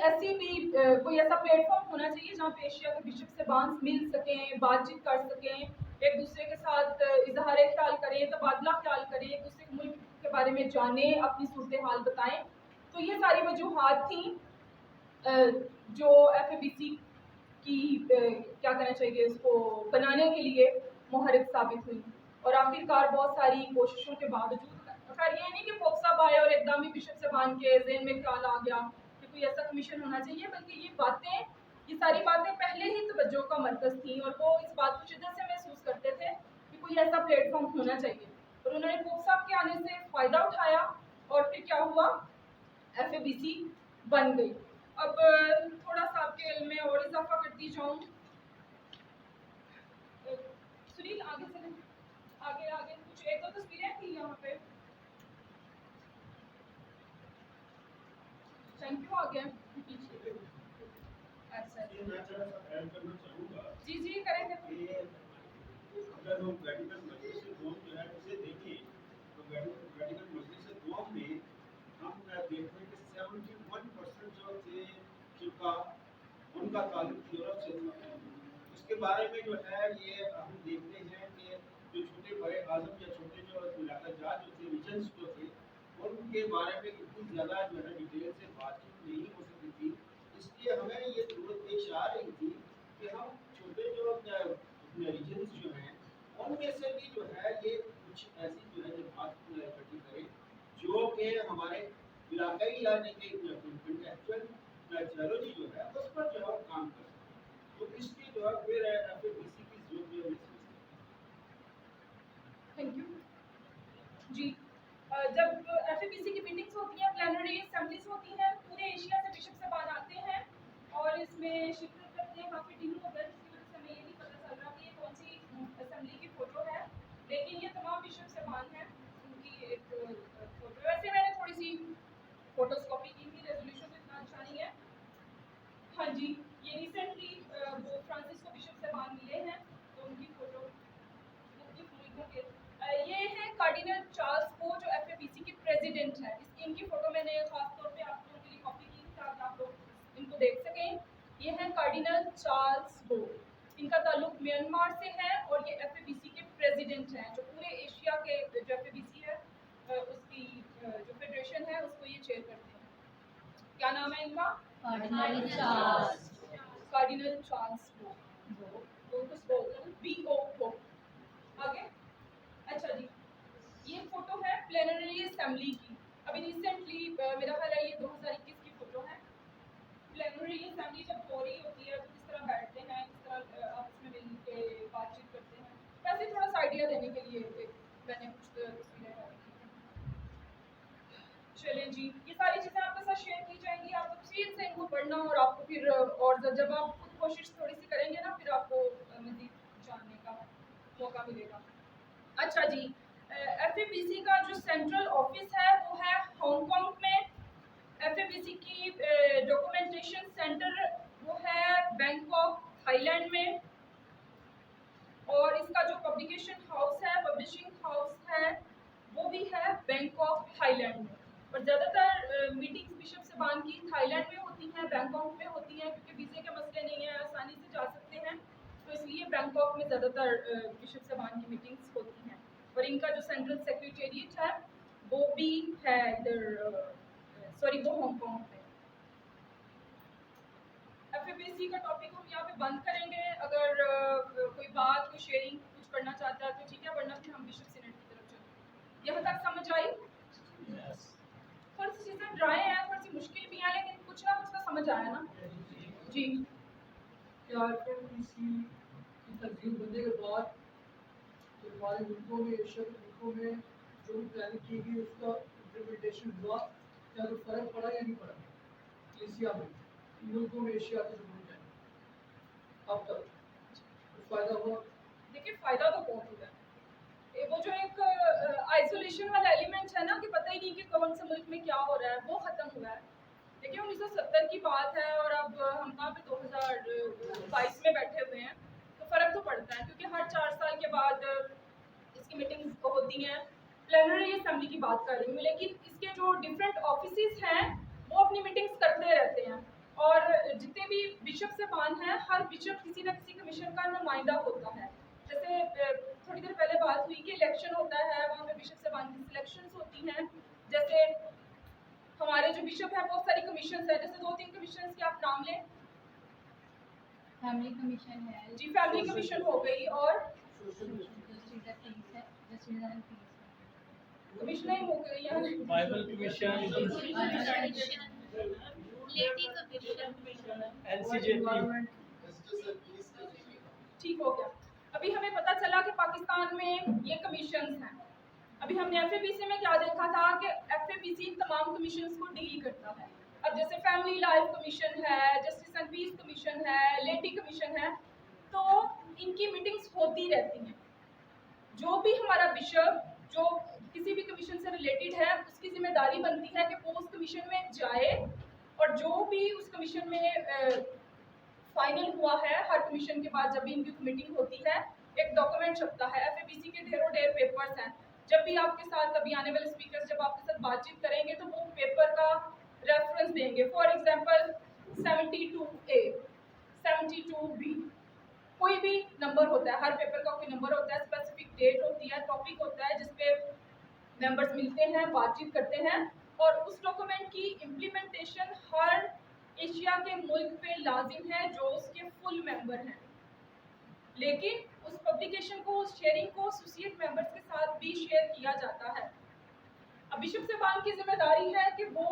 ऐसा प्लेटफॉर्म होना चाहिए जहाँ पे एशिया के बिशप साहिबान मिल सकें, बातचीत कर सकें, एक दूसरे के साथ इजहार ख्याल करें, तबादला ख्याल करें, एक दूसरे के मुल्क के बारे में जानें, अपनी सूरत हाल बताएं। तो ये सारी वजूहात थी जो एफएबीसी की क्या कहना चाहिए, इसको बनाने के लिए मुहर्रिक साबित हुई। और आखिरकार बहुत सारी कोशिशों के बावजूद, खैर ये नहीं कि पोप साहब आए और एकदम ही बिशप साहिबान के ज़हन में ख्याल आ गया कि कोई ऐसा कमीशन होना चाहिए, बल्कि ये सारी बातें पहले ही तवज्जो का मरकज़ थी और वो इस बात को शिद्दत से महसूस करते थे कि कोई ऐसा प्लेटफॉर्म होना चाहिए। और उन्होंने पोप साहब के आने से फ़ायदा उठाया और फिर क्या हुआ, एफएबीसी बन गई। अब थोड़ा सा आपके इल्म में और इजाफा करती जाऊँ। सुनील आगे चले, आगे आगे कुछ एक दो तस्वीरें थी यहाँ पे। थैंक यू, आगे पीछे। अच्छा ये मैं थोड़ा सा ऐड करना चाहूँगा जी जी करेंगे। कि अगर हम वेटिकन मजलिस क़ौम जो है उसे देखें तो वेटिकन मजलिस क़ौम में हम देखते हैं कि 71% जो थे जिनका उनका ताल्लुक यूरोप से था। उसके बारे में जो है ये हम देखते हैं कि जो छोटे बड़े आज़म या छोटे जो इलाक़ाजात जो थे, रीजन्स जो थे, उनके बारे में इतनी ज़्यादा जो है डिटेल से बातचीत नहीं हो सकती थी। इसलिए हमें ये ज़रूरत पेश आ रही थी कि हम छोटे जो रीजन्स जो हैं उनमें से भी जो है ये कुछ ऐसी जो है बात इकट्ठी करें जो कि हमारे इलाकाई यानी कि इंटेलेक्चुअल थियोलॉजी जो है उस पर जो है काम कर सकें। तो इसलिए जो है फिर एफएबीसी की ज़रूरत जो है। थैंक यू जी। जब एफएबीसी की मीटिंग्स होती हैं, प्लेनरी असेंबलीज होती हैं, पूरे एशिया से बिशप साहिबान आते हैं और इसमें शिरकत करते हैं। काफ़ी दिन हो गए जिसकी वजह से हमें ये नहीं पता चल रहा कि ये कौन सी असेंबली की फ़ोटो है, लेकिन ये तमाम बिशप साहिबान हैं, उनकी एक फ़ोटो। वैसे मैंने थोड़ी सी फ़ोटोज़ कॉपी की थी, रेजोल्यूशन तो इतना अच्छा नहीं है। हाँ जी, ये रिसेंटली वो फ्रांसिस्को बिशप साहिबान मिले हैं, तो उनकी फ़ोटो मुख्तलिफ मुल्कों के। ये है कार्डिनल चार्ल्स बो जो एफएबीसी के प्रेसिडेंट हैं। इनकी फ़ोटो मैंने ख़ास तौर पे आप लोगों के लिए कॉपी की थी ताकि आप लोग इनको देख सकें। ये है कार्डिनल चार्ल्स बो, इनका ताल्लुक म्यांमार से है और ये एफएबीसी के प्रेसिडेंट हैं, जो पूरे एशिया के जो एफएबीसी है उसकी जो फेडरेशन है उसको ये चेयर करते हैं। क्या नाम है इनका? कार्डिनल चार्ल्स कार्डिनल चार्ल्स बो, तो कुछ बोलते हैं BO। आगे अच्छा जी, ये फोटो है प्लेनरी असेंबली की। अभी रिसेंटली मेरा ख्याल है ये 2021 की फ़ोटो है। प्लेनरी असेंबली जब हो रही होती है तो किस तरह बैठते हैं, किस तरह आपस में मिल के बातचीत करते हैं, वैसे थोड़ा सा आइडिया देने के लिए मैंने कुछ तस्वीरें डाली थी। चलें जी, ये सारी चीज़ें आपके साथ शेयर की जाएंगी। आप तफसील से इनको पढ़ना और आपको फिर और जब आप खुद कोशिश थोड़ी सी करेंगे ना, फिर आपको मज़ीद जानने का मौका मिलेगा। अच्छा जी, एफएबीसी का जो सेंट्रल ऑफिस है वो है हांगकांग में। एफएबीसी की डॉक्यूमेंटेशन सेंटर वो है बैंकॉक थाईलैंड में, और इसका जो पब्लिकेशन हाउस है, पब्लिशिंग हाउस है, वो भी है बैंकॉक थाईलैंड में। और ज़्यादातर मीटिंग्स बिशप साहिबान की थाईलैंड में होती हैं, बैंकॉक में होती हैं, क्योंकि वीज़े के मसले नहीं हैं, आसानी से जा सकते हैं, तो इसलिए बैंकॉक में ज़्यादातर बिशप साहिबान की मीटिंग्स होती हैं। और इनका जो सेंट्रल सेक्रेटेरिएट है वो भी है इधर, सॉरी वो हांगकांग में। FABC का टॉपिक हम यहाँ पे बंद करेंगे। अगर कोई बात, कोई शेयरिंग कुछ करना चाहता है तो ठीक है, वरना फिर हम बिशप सीनेट की तरफ चलेंगे। यहाँ तक समझ आई? थोड़ी सी चीज़ें ड्राई हैं, थोड़ी सी मुश्किल भी हैं, लेकिन कुछ ना कुछ तो समझ आया ना जी। क्या FABC की तंजीम बनने के बाद तो हमारे मुल्कों में, एशिया के मुल्कों में जो भी प्लानिंग की गई उसका इम्प्लीमेंटेशन हुआ, क्या कोई फर्क पड़ा या नहीं पड़ा एशिया में, मुल्कों में, एशिया के जो मुल्क हैं अब तक कुछ फायदा हुआ? देखिए फ़ायदा तो बहुत हुआ है। वो जो एक आइसोलेशन वाला एलिमेंट है ना कि पता ही नहीं कि कौन से मुल्क में क्या हो रहा है, वो ख़त्म हुआ है। देखिए 1970 की बात है और अब हम कहाँ पे 2022 में बैठे हुए हैं, तो फ़र्क तो पड़ता है क्योंकि हर 4 साल के बाद इसकी मीटिंग्स होती हैं। प्लेनरी असेंबली की बात कर रही हूँ, लेकिन इसके जो डिफरेंट ऑफिसेज हैं वो अपनी मीटिंग्स करते रहते हैं और जितने भी बिशप साहबान हैं, हर बिशप किसी न किसी कमीशन का नुमाइंदा होता है। जैसे थोड़ी देर पहले बात हुई कि इलेक्शन होता है, वहाँ पे बिशप साहबान की सिलेक्शंस होती हैं। जैसे हमारे जो बिशप हैं बहुत सारी कमीशंस हैं, जैसे 2-3 कमीशंस के आप नाम लें। फैमिली कमीशन है जी फैमिली कमीशन हो गई और कमीशन ही हो गई है। Bible commission, lady commission, NCJ ठीक हो गया। अभी हमें पता चला कि पाकिस्तान में ये कमीशंस हैं। अभी हमने FABC में क्या देखा था कि FABC इन तमाम कमीशंस को डील करता है। अब जैसे फैमिली लाइफ कमीशन है, जस्टिस एंड पीस कमीशन है, लेडी कमीशन है, तो इनकी मीटिंग्स होती रहती हैं। जो भी हमारा बिशप जो किसी भी कमीशन से रिलेटेड है, उसकी जिम्मेदारी बनती है कि वो उस कमीशन में जाए और जो भी उस कमीशन में फाइनल हुआ है, हर कमीशन के बाद जब भी इनकी मीटिंग होती है एक डॉक्यूमेंट छपता है। FABC के ढेरों ढेर पेपर्स हैं। जब भी आपके साथ कभी आने वाले स्पीकर्स जब आपके साथ बातचीत करेंगे तो वो पेपर का रेफरेंस देंगे। फॉर एग्जांपल 72A, 72B, कोई भी नंबर होता है, हर पेपर का कोई नंबर होता है, स्पेसिफिक डेट होती है, टॉपिक होता है जिसपे मेंबर्स मिलते हैं, बातचीत करते हैं और उस डॉक्यूमेंट की इम्प्लीमेंटेशन हर एशिया के मुल्क पे लाजिम है जो उसके फुल मेंबर हैं। लेकिन उस पब्लिकेशन को, उस शेयरिंग को एसोसिएट मेंबर्स के साथ भी शेयर किया जाता है। अब बिशप साहबान की जिम्मेदारी है कि वो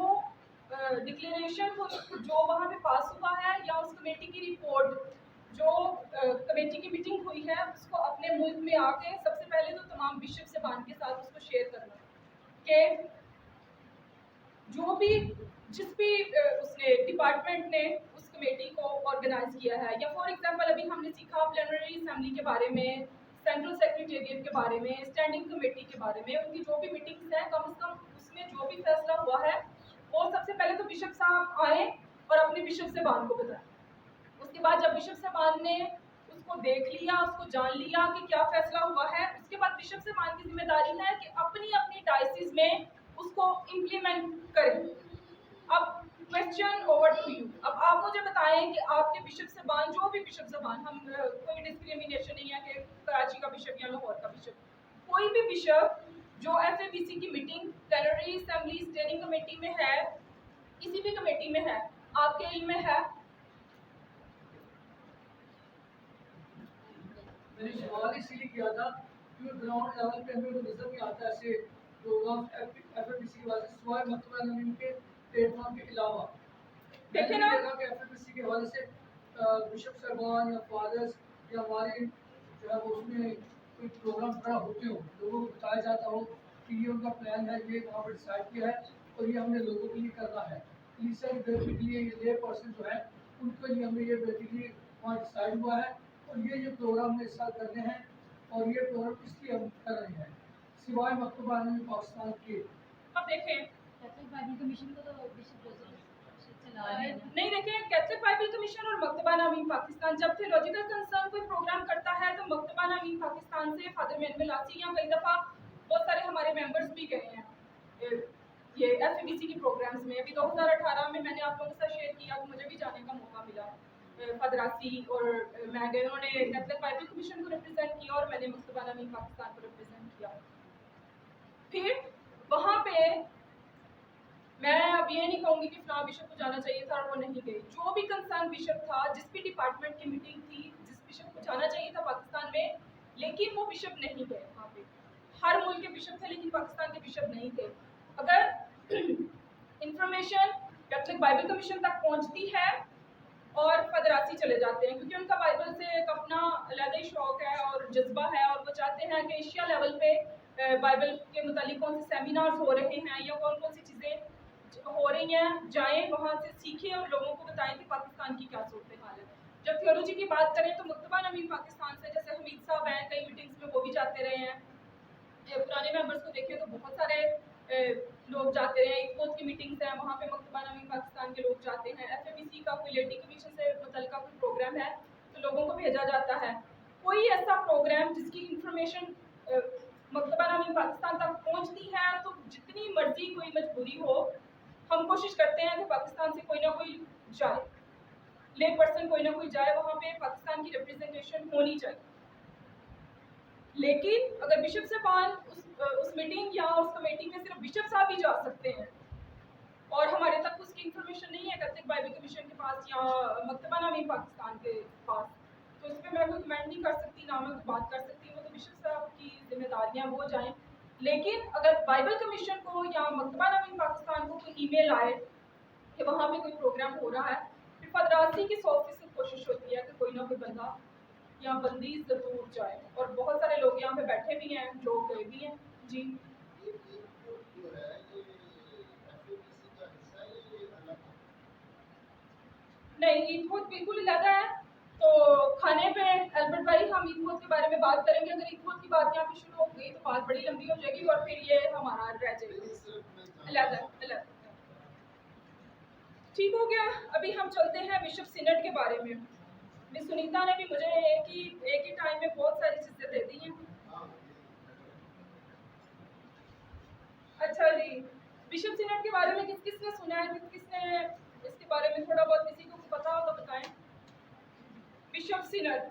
डिक्लेरेशन को जो वहाँ पे पास हुआ है या उस कमेटी की रिपोर्ट जो कमेटी की मीटिंग हुई है उसको अपने मुल्क में आके सबसे पहले तो तमाम बिशप साहबान के साथ उसको शेयर करना कि जो भी जिस भी उसने डिपार्टमेंट ने उस कमेटी को ऑर्गेनाइज किया है, या फॉर एग्जांपल अभी हमने सीखा प्लेनरी असेंबली के बारे में, सेंट्रल सेक्रेटेरिएट के बारे में, स्टैंडिंग कमेटी के बारे में, उनकी जो भी मीटिंग्स हैं कम से कम उसमें जो भी फैसला हुआ है वो सबसे पहले तो बिशप साहब आए और अपने बिशप साहबान को बताएं। उसके बाद जब बिशप साहबान ने उसको देख लिया, उसको जान लिया कि क्या फैसला हुआ है, उसके बाद बिशप साहबान की जिम्मेदारी है कि अपनी अपनी डायसिस में उसको इम्प्लीमेंट करें। अब क्वेश्चन ओवर टू यू। अब आप मुझे बताएं कि आपके बिशप साहबान, जो भी बिशप साहबान, हम कोई डिस्क्रिमिनेशन नहीं है कि कराची का बिशप या लाहौर का बिशप, कोई भी बिशप जो FABC की meeting plenary assembly steering committee में है, किसी भी कमेटी में है, आपके इल्म में है? मैंने सवाल इसीलिए किया था क्योंकि ग्राउंड लेवल पे हमें नजर नहीं आता ऐसे प्रोग्राम FABC की वजह से, सिवाय मकतबा नवीन के प्लेटफॉर्म के अलावा। देखिए ना, कि FABC के हवाले से बिशप साहबान या फादर्स या हमारे जो है वो उसमें कोई प्रोग्राम खड़ा होते हो, लोगों को बताया जाता हो कि ये उनका प्लान है, ये वहाँ पर डिसाइड किया है और ये हमने लोगों के लिए करना है। तीसरा बेसिकली के लिए ले पर्सन जो है उनके लिए हमने ये बेसिकली वहाँ डिसाइड हुआ है और ये प्रोग्राम में हिस्सा करने हैं और ये प्रोग्राम इसलिए हम कर रहे हैं सिवाय मकतबा नवीन पाकिस्तान के। अब देखें बाइबल कमीशन को तो बिशप जोसेफ चला रहे हैं। नहीं, देखें कैथलिक बाइबल कमीशन और मकतबा नवीन पाकिस्तान जब थियोलॉजिकल कंसर्न कोई प्रोग्राम करता है तो मकतबा नवीन पाकिस्तान से फादर मैनुअल आसी या कई दफ़ा बहुत सारे हमारे मेंबर्स भी गए हैं ये FABC के प्रोग्राम्स में। अभी 2018 में मैंने आप लोगों के साथ शेयर किया कि मुझे भी जाने का मौका मिला। फादर आसी और मैं गए, उन्होंने कैथलिक बाइबल कमीशन को रिप्रेजेंट किया और मैंने मकतबा नवीन पाकिस्तान को रिप्रेजेंट किया। फिर वहाँ पे मैं अब ये नहीं कहूँगी कि फलां बिशप को जाना चाहिए था और वो नहीं गए। जो भी कंसर्न बिशप था, जिस भी डिपार्टमेंट की मीटिंग थी, जिस बिशप को जाना चाहिए था पाकिस्तान में, लेकिन वो बिशप नहीं गए वहाँ पे। हर मुल्क के बिशप थे लेकिन पाकिस्तान के बिशप नहीं थे। अगर इंफॉर्मेशन कैथोलिक बाइबल कमीशन तक पहुँचती है और फदरासी चले जाते हैं, क्योंकि उनका बाइबल से एक अपना अलग ही शौक है और जज्बा है, और वो चाहते हैं कि एशिया लेवल पे बाइबल के मुतालिक कौन से सेमिनार्स हो रहे हैं या कौन कौन सी चीज़ें हो रही हैं, जाएं वहाँ से सीखें और लोगों को बताएं कि पाकिस्तान की क्या सूरत हाल है। जब थियोलॉजी की बात करें तो मुक्तबा नवीन पाकिस्तान से, जैसे हमीद साहब हैं, कई मीटिंग्स में वो भी जाते रहे हैं। पुराने मेंबर्स को देखें तो बहुत सारे लोग जाते रहे हैं। इक्कोत की मीटिंग्स हैं, वहाँ पे मुक्तबा नवीन पाकिस्तान के लोग जाते हैं। FABC का कोई लेडी कमीशन से मुतल्लिका कोई प्रोग्राम है तो लोगों को भेजा जाता है। कोई ऐसा प्रोग्राम जिसकी इंफॉर्मेशन मुक्तबा नवीन पाकिस्तान तक पहुँचती है, तो जितनी मर्जी कोई मजबूरी हो, हम कोशिश करते हैं कि पाकिस्तान से कोई ना कोई जाए, ले पर्सन कोई ना कोई जाए, वहाँ पे पाकिस्तान की रिप्रेजेंटेशन होनी चाहिए। लेकिन अगर बिशप साहबान उस मीटिंग या उस कमेटी में सिर्फ बिशप साहब ही जा सकते हैं और हमारे तक उसकी इंफॉर्मेशन नहीं है कैथोलिक बाइबल कमीशन के पास या मकतबा नवीन पाकिस्तान के पास, तो इस पर मैं कोई कमेंट नहीं कर सकती, ना मैं कोई बात कर सकती। वो तो बिशप साहब की जिम्मेदारियाँ वो जाएँ। लेकिन अगर बाइबल कमीशन को या मकतबा नवीन पाकिस्तान को कोई ईमेल आए कि वहाँ पे कोई प्रोग्राम हो रहा है, फिर फदरासी की 100% कोशिश होती है कि कोई ना कोई बंदा या बंदी ज़रूर जाए, और बहुत सारे लोग यहाँ पे बैठे भी हैं, लोग गए भी हैं। जी नहीं, ईद खुद बिल्कुल अलग है। तो खाने पे अल्बर्ट भाई हम ईद खुद के बारे में बात करेंगे। अगर ईद खुद की बात यहाँ पे शुरू हो गई तो बात बड़ी लंबी हो जाएगी और फिर ये हमारा रह जाएगा, अलग है, अलग। ठीक हो गया। अभी हम चलते हैं बिशप सिनड के बारे में। मिस सुनीता ने भी मुझे एक ही टाइम में बहुत सारी चीज़ें दे दी हैं। अच्छा जी, बिशप सिनड के बारे में किस किसने सुना है, किस किसने इसके बारे में थोड़ा बहुत किसी को पता हो तो बताएं। बिशप सिनड,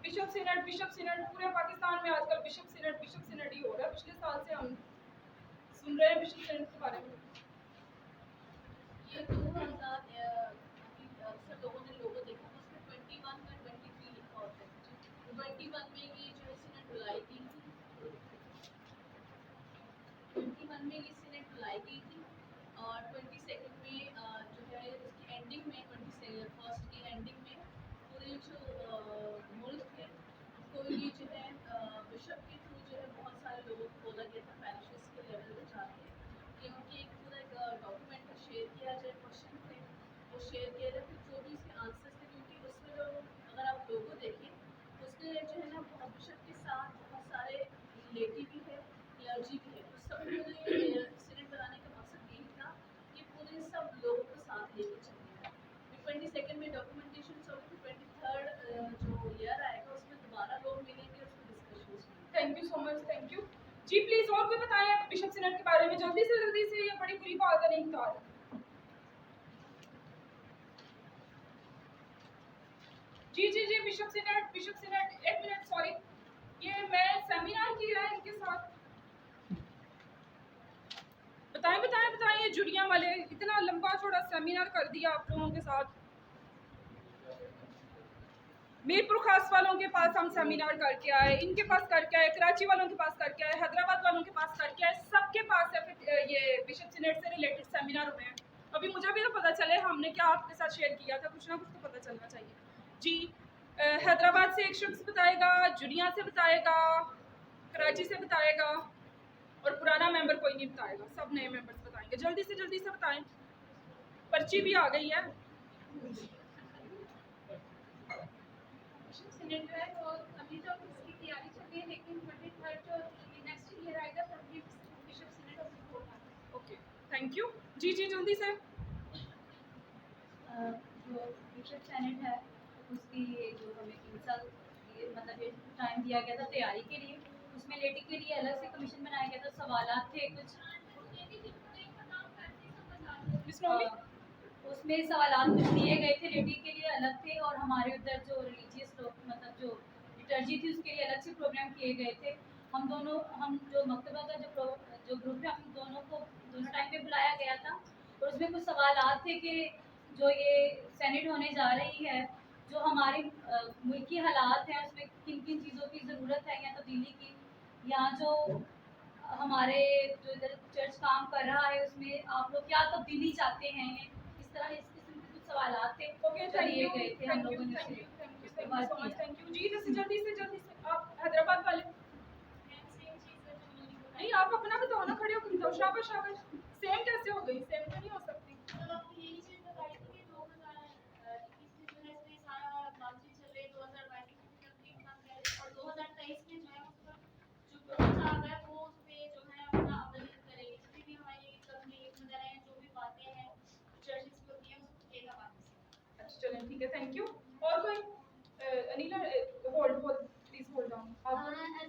बिशप सिनड, बिशप सिनड पूरे पाकिस्तान में आजकल बिशप सिनड ही हो रहा है। पिछले साल से हम सुन रहे हैं बिशप सिनड के बारे में। ये 2000 अक्सर लोगों ने लोगो देखा, उसमें 21 में 23 लिखा होता है। 21 में ये जो है सिनेट बुलाई गई थी, 21 में ये सिनेट बुलाई गई थी और 22 में जो है इसकी एंडिंग में 21 की एंडिंग में पूरे जो मुल्क है उसको ये जो है बिशप के थ्रू जो है बहुत सारे लोगों को बोला गया था पैरिशेस के लेवल पे जाके कि उनकी एक पूरा एक डॉक्यूमेंट शेयर किया जाए, क्वेश्चन थे वो शेयर किया जाए, फिर जो भी इसके आंसर्स थे, क्योंकि उसमें जो अगर आप लोगों देखें तो उसमें जो है ना बहुत बिशप के साथ बहुत सारे लेडी भी है, क्लर्जी भी है। तो सब मुझे सिनेट बनाने का मकसद यही था कि पूरे सब लोगों को साथ लेके चलना है। फिर 22 में डॉक्यूमेंटेशन हो गई, फिर 23rd जो ईयर आएगा उसमें दोबारा लोग मिलेंगे, उसमें डिस्कशन होंगे। Thank you so much, thank you जी। प्लीज और कोई बताएं बिशप सिनड के बारे में जल्दी से, ये बड़ी बुरी बात है, नहीं बता रहे। जी बिशप सिनड, एक मिनट, सॉरी, ये मैं सेमिनार किया है इनके साथ। बताएं ये जुड़ियां वाले इतना लंबा चौड़ा सेमिनार कर दिया आप लोगों के साथ। मीरपुर खास वालों के पास हम सेमिनार करके आए, इनके पास करके आए, कराची वालों के पास करके आए, हैदराबाद वालों के पास करके आए, सबके पास ये बिशप सिनेट से रिलेटेड सेमिनार हुए हैं। अभी मुझे भी तो पता चले हमने क्या आपके साथ शेयर किया था, कुछ ना कुछ तो पता चलना चाहिए जी। हैदराबाद से एक शख्स बताएगा, जुड़िया से बताएगा, कराची से बताएगा, और पुराना मेंबर कोई नहीं बताएगा, सब नए मेंबर्स बताएंगे। जल्दी से बताएं, पर्ची भी आ गई है। सिनेट जो है वो अभी तो इसकी तैयारी चल रही है, लेकिन 23rd जो नेक्स्ट ईयर आएगा तब भी बिशप सिनेट और होगा। ओके, थैंक यू जी। जल्दी से जो बिशप सिनेट है उसकी जो हमें 3 साल मतलब ये टाइम दिया गया था तैयारी के लिए, उसमें लेडी के लिए अलग से कमीशन बनाया गया था, सवालात थे कुछ उसमें सवालात कुछ दिए गए थे लेडी के लिए अलग थे, और हमारे उधर जो रिलीजियस लोग मतलब जो लिटर्जी थी उसके लिए अलग से प्रोग्राम किए गए थे। हम जो मकतबा का जो ग्रुप है, हम दोनों टाइम पे बुलाया गया था और उसमें कुछ सवालात थे कि जो ये सेनेट होने जा रही है, जो हमारे मुल्की हालात हैं उसमें किन किन चीज़ों की ज़रूरत है या तब्दीली की, या जो हमारे जो इधर चर्च काम कर रहा है उसमें आप लोग क्या तब्दीली चाहते हैं, इस तरह इस किस्म के कुछ सवालात थे ओके, जो लिए गए थे हम लोगों ने उससे उसके बाद सो मच, किया। थैंक यू जी। जल्दी से आप हैदराबाद वाले, नहीं आप अपना बताओ ना, खड़े होकर बताओ। शाबाश शाबाश, सेम कैसे हो गई? सेम तो नहीं हो सकती। अच्छा चलें, ठीक है, थैंक यू। और कोई Anila, hold hold please hold on आप।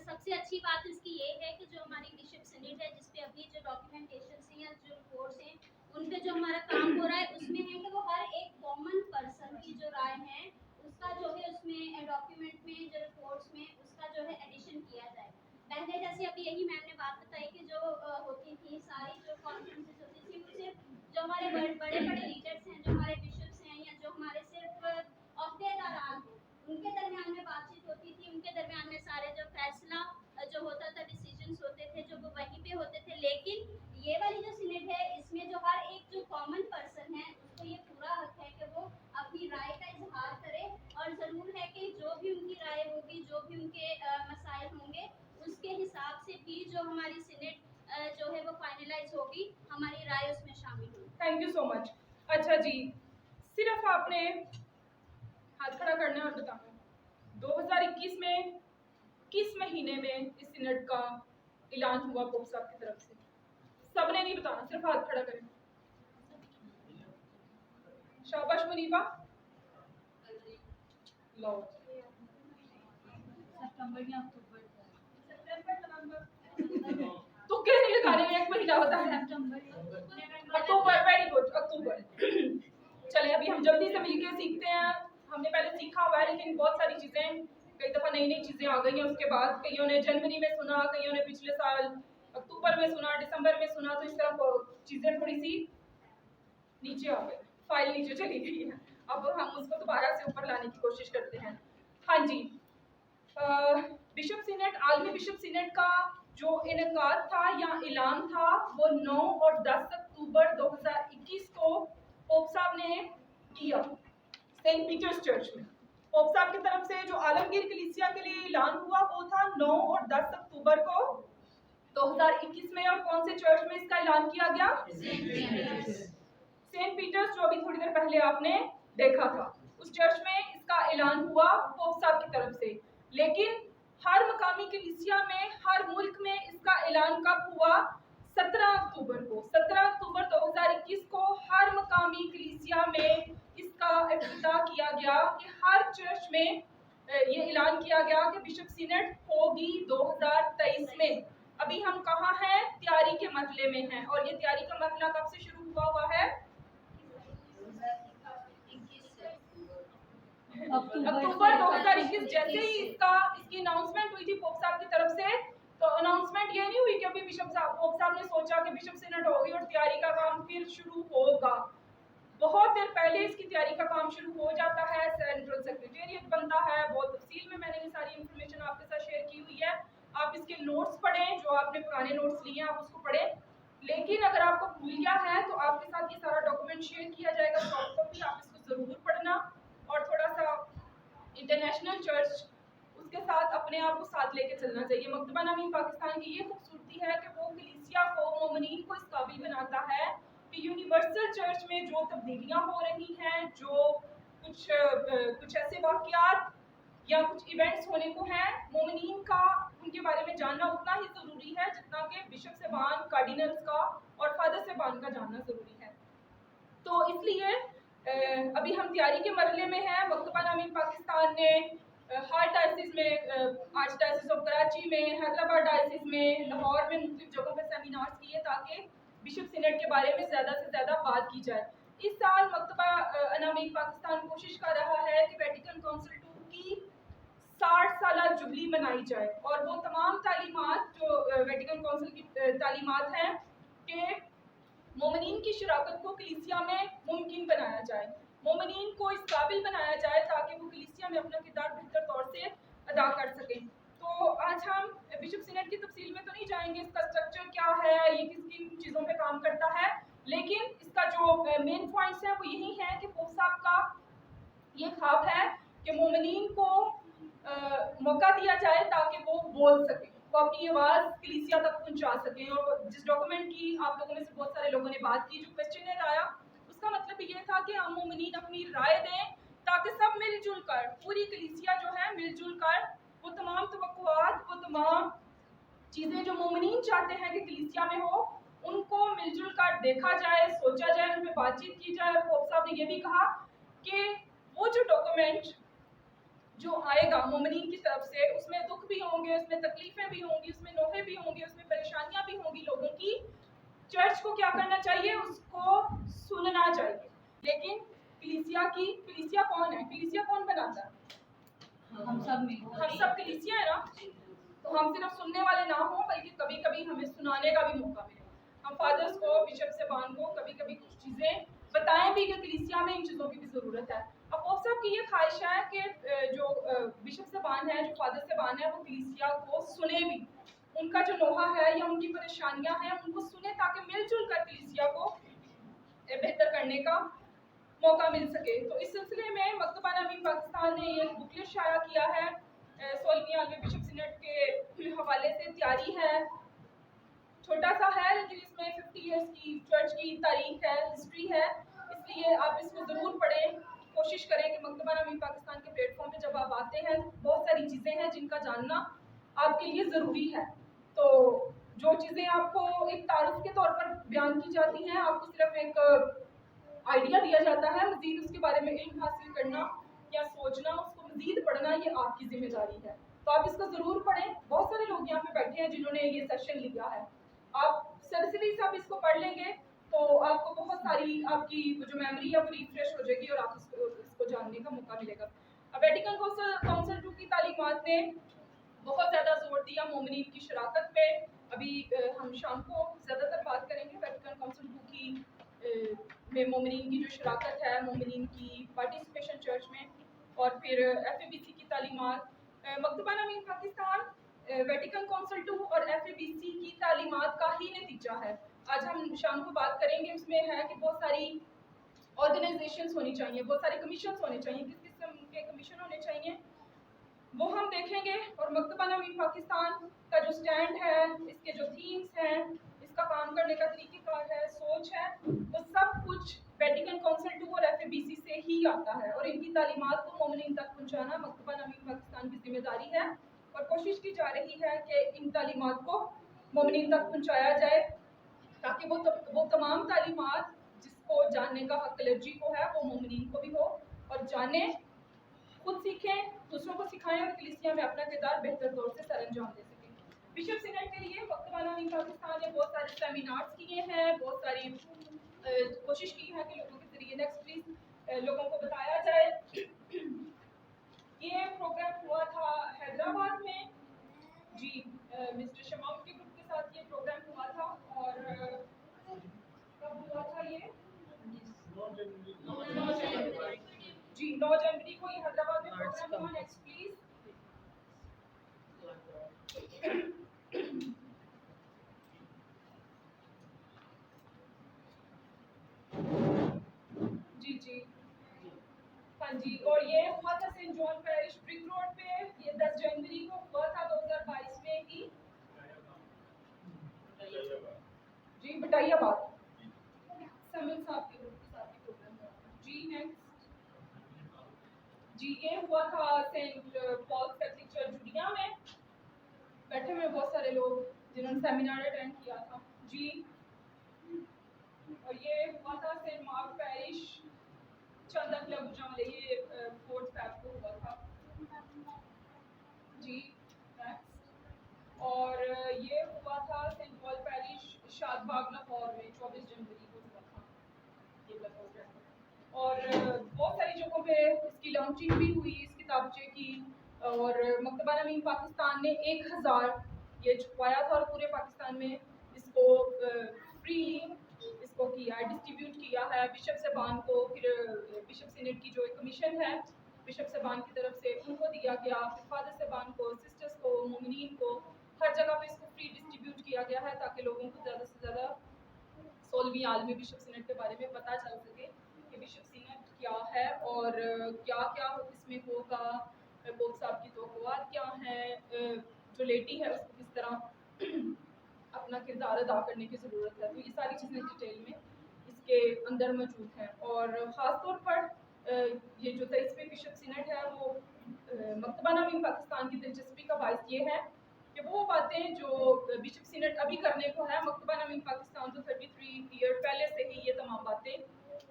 सबसे अच्छी बात इसकी ये है कि जो हमारी बिशप सीनेट है, जिसपे अभी जो डॉक्यूमेंटेशन हैं या जो रिपोर्ट्स हैं उन पे जो हमारा काम हो रहा है, उसमें है कि वो हर एक कॉमन पर्सन की जो राय है उसका जो है उसमें डॉक्यूमेंट में जो रिपोर्ट्स में उसका जो है एडिशन किया जाए। पहले जैसे अभी यही मैम ने बात बताई कि जो होती थी सारी जो कॉन्फ्रेंसेस होती थी, वो सिर्फ जो हमारे बड़े बड़े लीडर्स हैं, जो हमारे बिशप्स हैं या जो हमारे सिर्फ अहदेदारान हैं, उनके दरमियान में बातचीत होती थी, उनके दरमियान में सारे जो फैसला जो होता था, डिसीजंस होते थे, जो वो वहीं पे होते थे। लेकिन ये वाली जो सीनेट है, इसमें जो हर एक जो कॉमन पर्सन है उसको ये पूरा हक है कि वो अपनी राय का इजहार करे, और ज़रूर है कि जो भी उनकी राय होगी, जो भी उनके मसाइल होंगे, उसके हिसाब से भी जो हमारी सीनेट जो है वो फाइनलाइज होगी, हमारी राय उसमें शामिल होगी। Thank you so much. अच्छा जी, सिर्फ आपने हाथ खड़ा करना है और बताना है 2021 में किस महीने में इस सीनेट का ऐलान हुआ पोप साहब की तरफ से? सबने नहीं बताना, सिर्फ हाथ खड़ा करें। शाबाश मुनीबा, लो। सितंबर या अक्टूबर, तो कह नहीं लगा रहे, एक महीना होता है। अक्टूबर, वेरी गुड, अक्टूबर। चले, अभी हम जल्दी से मिलके सीखते हैं। हमने पहले सीखा हुआ है, लेकिन बहुत सारी चीजें, कई दफा नई नई चीजें आ गई हैं उसके बाद। कईयों ने जनवरी में सुना, कईयों ने पिछले साल अक्टूबर में सुना, दिसंबर में सुना, तो इस तरह चीजें थोड़ी सी नीचे आ गई, फाइल नीचे चली गई है। अब हम उसको दोबारा से ऊपर लाने की कोशिश करते हैं। हाँ जी, बिशप सीनेट, आलमी बिशप सीनेट का जो इनेकाद था या ऐलान था, वो 9 और 10 अक्टूबर 2021 को पोप साहब ने किया सेंट पीटर्स चर्च में। पोप साहब की तरफ से जो आलमगीर कलीसिया के लिए ऐलान हुआ वो था 9 और 10 अक्टूबर को 2021 में। और कौन से चर्च में इसका ऐलान किया गया? सेंट पीटर्स, जो अभी थोड़ी देर पहले आपने देखा था, उस चर्च में इसका ऐलान हुआ पोप साहब की तरफ से। लेकिन हर मकामी कलीसिया में, हर मुल्क में इसका ऐलान कब हुआ? 17 अक्टूबर को। 17 अक्टूबर 2021 को हर मकामी कलीसिया में इसका इफ्तिताह किया गया कि हर चर्च में ये ऐलान किया गया कि बिशप सीनेट होगी 2023 में। अभी हम कहाँ हैं? तैयारी के मरहले में हैं। और ये तैयारी का मरहला कब से शुरू हुआ है? अक्टूबर 2021। जैसे ही इसकी अनाउंसमेंट हुई थी पोप साहब की तरफ से, तो अनाउंसमेंट ये नहीं हुई कि अभी पोप साहब ने सोचा कि बिशप सीनेट होगी और तैयारी का काम फिर शुरू होगा। बहुत देर पहले इसकी तैयारी का काम शुरू हो जाता है, सेंट्रल सेक्रेटेरिएट बनता है। बहुत तफसील में मैंने ये सारी इंफॉर्मेशन आपके साथ शेयर की हुई है। आप इसके नोट्स पढ़ें, जो आपने पुराने नोट्स लिए हैं आप उसको पढ़ें। लेकिन अगर आपको भूल गया है तो आपके साथ ये सारा डॉक्यूमेंट शेयर किया जाएगा, सॉफ्ट कॉपी, आप इसको ज़रूर पढ़ना। और थोड़ा सा इंटरनेशनल चर्च, उसके साथ अपने आप को साथ लेके चलना चाहिए। मकतबा नामी पाकिस्तान की ये खूबसूरती है कि वो कलीसिया को, मोमिनीन को इस काबिल बनाता है कि यूनिवर्सल चर्च में जो तब्दीलियाँ हो रही हैं, जो कुछ ऐसे वाक़यात या कुछ इवेंट्स होने को हैं, मोमिनीन का उनके बारे में जानना उतना ही ज़रूरी है जितना कि बिशप साहबान, कार्डिनल्स का और फादर साहबान का जानना ज़रूरी है। तो इसलिए अभी हम तैयारी के मरहले में हैं। मकतबा नामी पाकिस्तान ने हर डायसिस में, आर्च डायसिस ऑफ कराची में, हैदराबाद डायसिस में, लाहौर में मुख्तलिफ जगहों पर सेमिनार्स किए ताकि बिशप सीनेट के बारे में ज़्यादा से ज़्यादा बात की जाए। इस साल मकतबा नामी पाकिस्तान कोशिश कर रहा है कि वेटिकन काउंसिल II की 60 साला जुबली भी बनाई जाए और वो तमाम तालीमात जो वेटिकन काउंसिल की तालीमात हैं कि मोमिनीन की शराकत को कलीसिया में मुमकिन बनाया जाए, मोमिनीन को इस काबिल बनाया जाए ताकि वो कलीसिया में अपना किरदार बेहतर तौर से अदा कर सकें। तो आज हम बिशप सीनेट की तफसील में तो नहीं जाएंगे, इसका स्ट्रक्चर क्या है, ये किस किन चीज़ों पे काम करता है, लेकिन इसका जो मेन पॉइंट्स हैं वो यही है कि पोप साहब का ये ख्वाब है कि मोमिनीन को मौका दिया जाए ताकि वो बोल सकें, वो अपनी आवाज़ कलीसिया तक पहुंचा सकें। और जिस डॉक्यूमेंट की आप लोगों में से बहुत सारे लोगों ने बात की, जो क्वेश्चन आया, उसका मतलब ये था कि हम मोमिनीन अपनी राय दें ताकि सब मिलजुल कर, पूरी कलीसिया जो है मिलजुल कर वो तमाम तवक्कुआत, वो तमाम चीज़ें जो मोमिनीन चाहते हैं कि कलीसिया में हो, उनको मिलजुल कर देखा जाए, सोचा जाए, उन पर बातचीत की जाए। और पोप साहब ने ये भी कहा कि वो जो डॉक्यूमेंट जो आएगा मोमिनीन की तरफ से, उसमें दुख भी होंगे, उसमें तकलीफें भी होंगी, उसमें नोहे भी होंगे, उसमें परेशानियां भी होंगी लोगों की। चर्च को क्या करना चाहिए, उसको सुनना चाहिए। लेकिन कलीसिया कौन है, कलीसिया कौन बनाता है? हम सब में हम सब कलीसिया है ना। तो हम सिर्फ सुनने वाले ना हो, बल्कि कभी कभी हमें सुनाने का भी मौका मिले। हम फादर्स को, बिशप साहबान को कभी कभी कुछ चीज़ें बताएं भी कि कलीसिया में इन चीज़ों की भी ज़रूरत है। अब पोप साहब की ये ख्वाहिश है कि जो बिशप साहबान है, जो फादर साहबान है, वो कलीसिया को सुने भी, उनका जो नोहा है या उनकी परेशानियां हैं उनको सुने, ताकि मिलजुल कर कलीसिया को बेहतर करने का मौका मिल सके। तो इस सिलसिले में मकतबा अमीन पाकिस्तान ने एक बुकलेट शाया किया है, 16वीं आलमी बिशप सीनेट के हवाले से तैयारी है। छोटा सा है लेकिन इसमें 50 ईयर्स की चर्च की तारीख है, हिस्ट्री है, इसलिए आप इसको ज़रूर पढ़ें। कोशिश करें कि मकतबा अमीन पाकिस्तान के प्लेटफॉर्म पे जब आप आते हैं तो बहुत सारी चीज़ें हैं जिनका जानना आपके लिए ज़रूरी है। तो जो चीज़ें आपको एक तारुफ के तौर पर बयान की जाती हैं, आपको सिर्फ एक आइडिया दिया जाता है, मज़ीद उसके बारे में इल्म हासिल करना या सोचना, उसको मज़ीद पढ़ना, ये आपकी जिम्मेदारी है। तो आप इसको ज़रूर पढ़ें। बहुत सारे लोग यहाँ पे बैठे हैं जिन्होंने ये सेशन लिया है। आप सरसरी से आप इसको पढ़ लेंगे तो आपको बहुत सारी आपकी जो मेमोरी है वो रिफ्रेश हो जाएगी और आप इसको जानने का मौका मिलेगा। अब वेटिकन काउंसिल 2 की तालीमात ने बहुत ज़्यादा जोर दिया मोमिनीन की शराकत पे। अभी हम शाम को ज़्यादातर बात करेंगे वेटिकन काउंसिल 2 की में मोमिनीन की जो शराकत है, मोमिनीन की पार्टिसिपेशन चर्च में, और फिर FABC की तालीमात। मकतबा अमीन पाकिस्तान वेटिकन काउंसिल 2 और FABC की तालीमात का ही नतीजा है। आज हम शाम को बात करेंगे, उसमें है कि बहुत सारी ऑर्गेनाइजेशंस होनी चाहिए, बहुत सारे कमीशंस होने चाहिए, किस किस्म के कमीशन होने चाहिए वो हम देखेंगे। और मकतबा अमीन पाकिस्तान का जो स्टैंड है, इसके जो थीम्स हैं, इसका काम करने का तरीक़ेकार है, सोच है, वो सब कुछ वेटिकन काउंसिल 2 और FABC से ही आता है। और इनकी तालीमात को मोमिनीन तक पहुँचाना मकतबा अमीन पाकिस्तान की जिम्मेदारी है और कोशिश की जा रही है कि इन तालीमात को मोमिनीन तक पहुँचाया जाए ताकि वो तमाम तालीमात जिसको जानने का हक एलर्जी को है वो मोमिनीन को भी हो और जाने, खुद सीखें, दूसरों को सिखाएं और कलीसिया में अपना किरदार बेहतर तौर से सरअंजाम दे सकें। बिशप सीनेट के लिए मकतबा अमीन पाकिस्तान ने बहुत सारे सेमिनार्स किए हैं, बहुत सारी कोशिश की है कि लोगों के जरिए नेक्स्ट प्लीज लोगों को बताया जाए। ये प्रोग्राम हुआ था हैदराबाद में जी, मिस्टर शमाम के ग्रुप के साथ ये प्रोग्राम हुआ था। और कब हुआ था ये? 9 जनवरी जी, 9 जनवरी को ये हैदराबाद में प्रोग्राम हुआ। Next please. जी जी हाँ जी, और ये हुआ था Saint John parish Brick Road पे, ये 10 जनवरी को हुआ था 2022 में ही जी, बटाइयाबाद समन साहब के ग्रुप के साथ ही प्रोग्राम हुआ था जी। नेक्स्ट जी, ये हुआ था सेंट पॉल कैथलिक चर्च जुडिया में, बैठे हुए बहुत सारे लोग जिन्होंने सेमिनार अटेंड किया था जी। और ये हुआ था सेंट मार्क पैरिश चंदा क्लब वाले, ये 4 फेब को हुआ था जी। नेक्स्ट, और ये हुआ था Saint Paul parish Shadbagh Lahore में 24 जनवरी को हुआ था ये प्रोग्राम। और बहुत सारी जगहों पे इसकी लॉन्चिंग भी हुई, इस किताबचे की और मकतबा नमीन पाकिस्तान ने 1000 ये छुपवाया था और पूरे पाकिस्तान में इसको फ्रीली इसको किया है, डिस्ट्रीब्यूट किया है बिशप साहबान को। फिर बिशप सीनेट की जो एक कमीशन है बिशप साहबान की तरफ से उनको दिया गया, फिर फादर साहबान को, सिस्टर्स को, मोमिनीन को, हर जगह पे इसको फ्री डिस्ट्रीब्यूट किया गया है ताकि लोगों को ज़्यादा से ज़्यादा 16वीं आलमी बिशप सीनेट के बारे में पता चल सके कि बिशप सीनेट क्या है और क्या क्या इसमें होगा, पोप साहब की तवक्कुआत क्या हैं, जो लेडी है उसको किस तरह अपना किरदार अदा करने की ज़रूरत है। तो ये सारी चीज़ें डिटेल में इसके अंदर मौजूद हैं। और ख़ास तौर पर ये जो 23वीं बिशप सीनेट है वो मकतबा नमीन पाकिस्तान की दिलचस्पी का बायस ये है कि वो बातें जो बिशप सीनेट अभी करने को है, मकतबा नमीन पाकिस्तान तो 33 ईयर पहले से ही ये तमाम बातें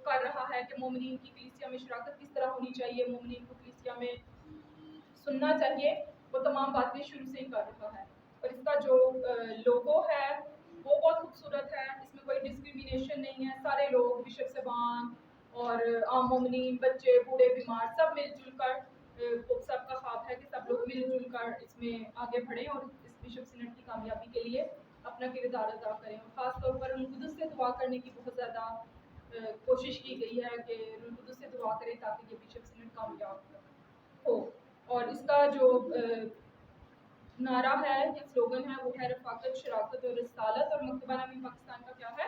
कर रहा है कि मोमिनीन की कलीसिया में शराकत किस तरह होनी चाहिए, मोमिनीन को कलीसिया में सुनना चाहिए, वो तमाम बातें शुरू से ही कर रहा है। और इसका जो लोगो है वो बहुत खूबसूरत है, इसमें कोई डिस्क्रिमिनेशन नहीं है, सारे लोग बिशप साहबान और आम मोमिनीन, बच्चे, बूढ़े, बीमार सब मिलजुल कर, पोप साहब का ख्वाब है कि सब लोग मिलजुल कर इसमें आगे बढ़ें और इस बिशप सीनेट की कामयाबी के लिए अपना किरदार अदा करें। और ख़ास तौर पर रुल-कुदस से दुआ करने की बहुत ज़्यादा कोशिश की गई है कि रुल-कुदस से दुआ करें ताकि ये बिशप सीनेट कामयाब हो। और इसका जो नारा है या स्लोगन है वो है रफ़ाकत, शराकत और रिसालत। और मकतबा नमीन पाकिस्तान का क्या है?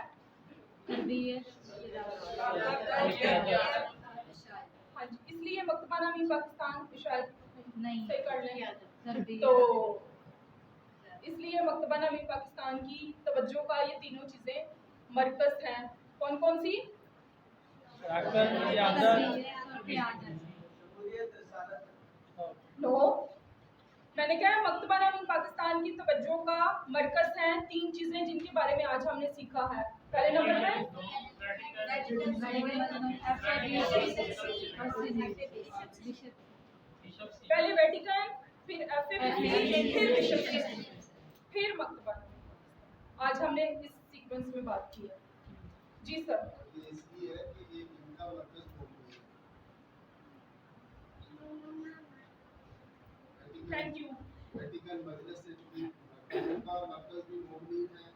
हाँ जी, इसलिए मकतबा नमीन पाकिस्तान शायद नहीं सही कर लें तरबियत। तो इसलिए मकतबा नमीन पाकिस्तान की तवज्जो का ये तीनों चीज़ें मरकज़ हैं। कौन कौन सी? नो, मैंने कहा मकतबा नमीन पाकिस्तान की तवज्जो का मरकज़ हैं तीन चीज़ें जिनके बारे में आज हमने सीखा है। पहले नंबर पे पहले वेटिकन, फिर एफएबीसी, फिर बिशप सीनेट, फिर मकतबा नमीन पाकिस्तान। आज हमने इस सीक्वेंस में बात की है। जी सर। ये इसलिए है कि ये इनका मरकज मोमिन है। Thank you. वेटिकन मजलिस से जुड़ी का मरकज भी मोमिन है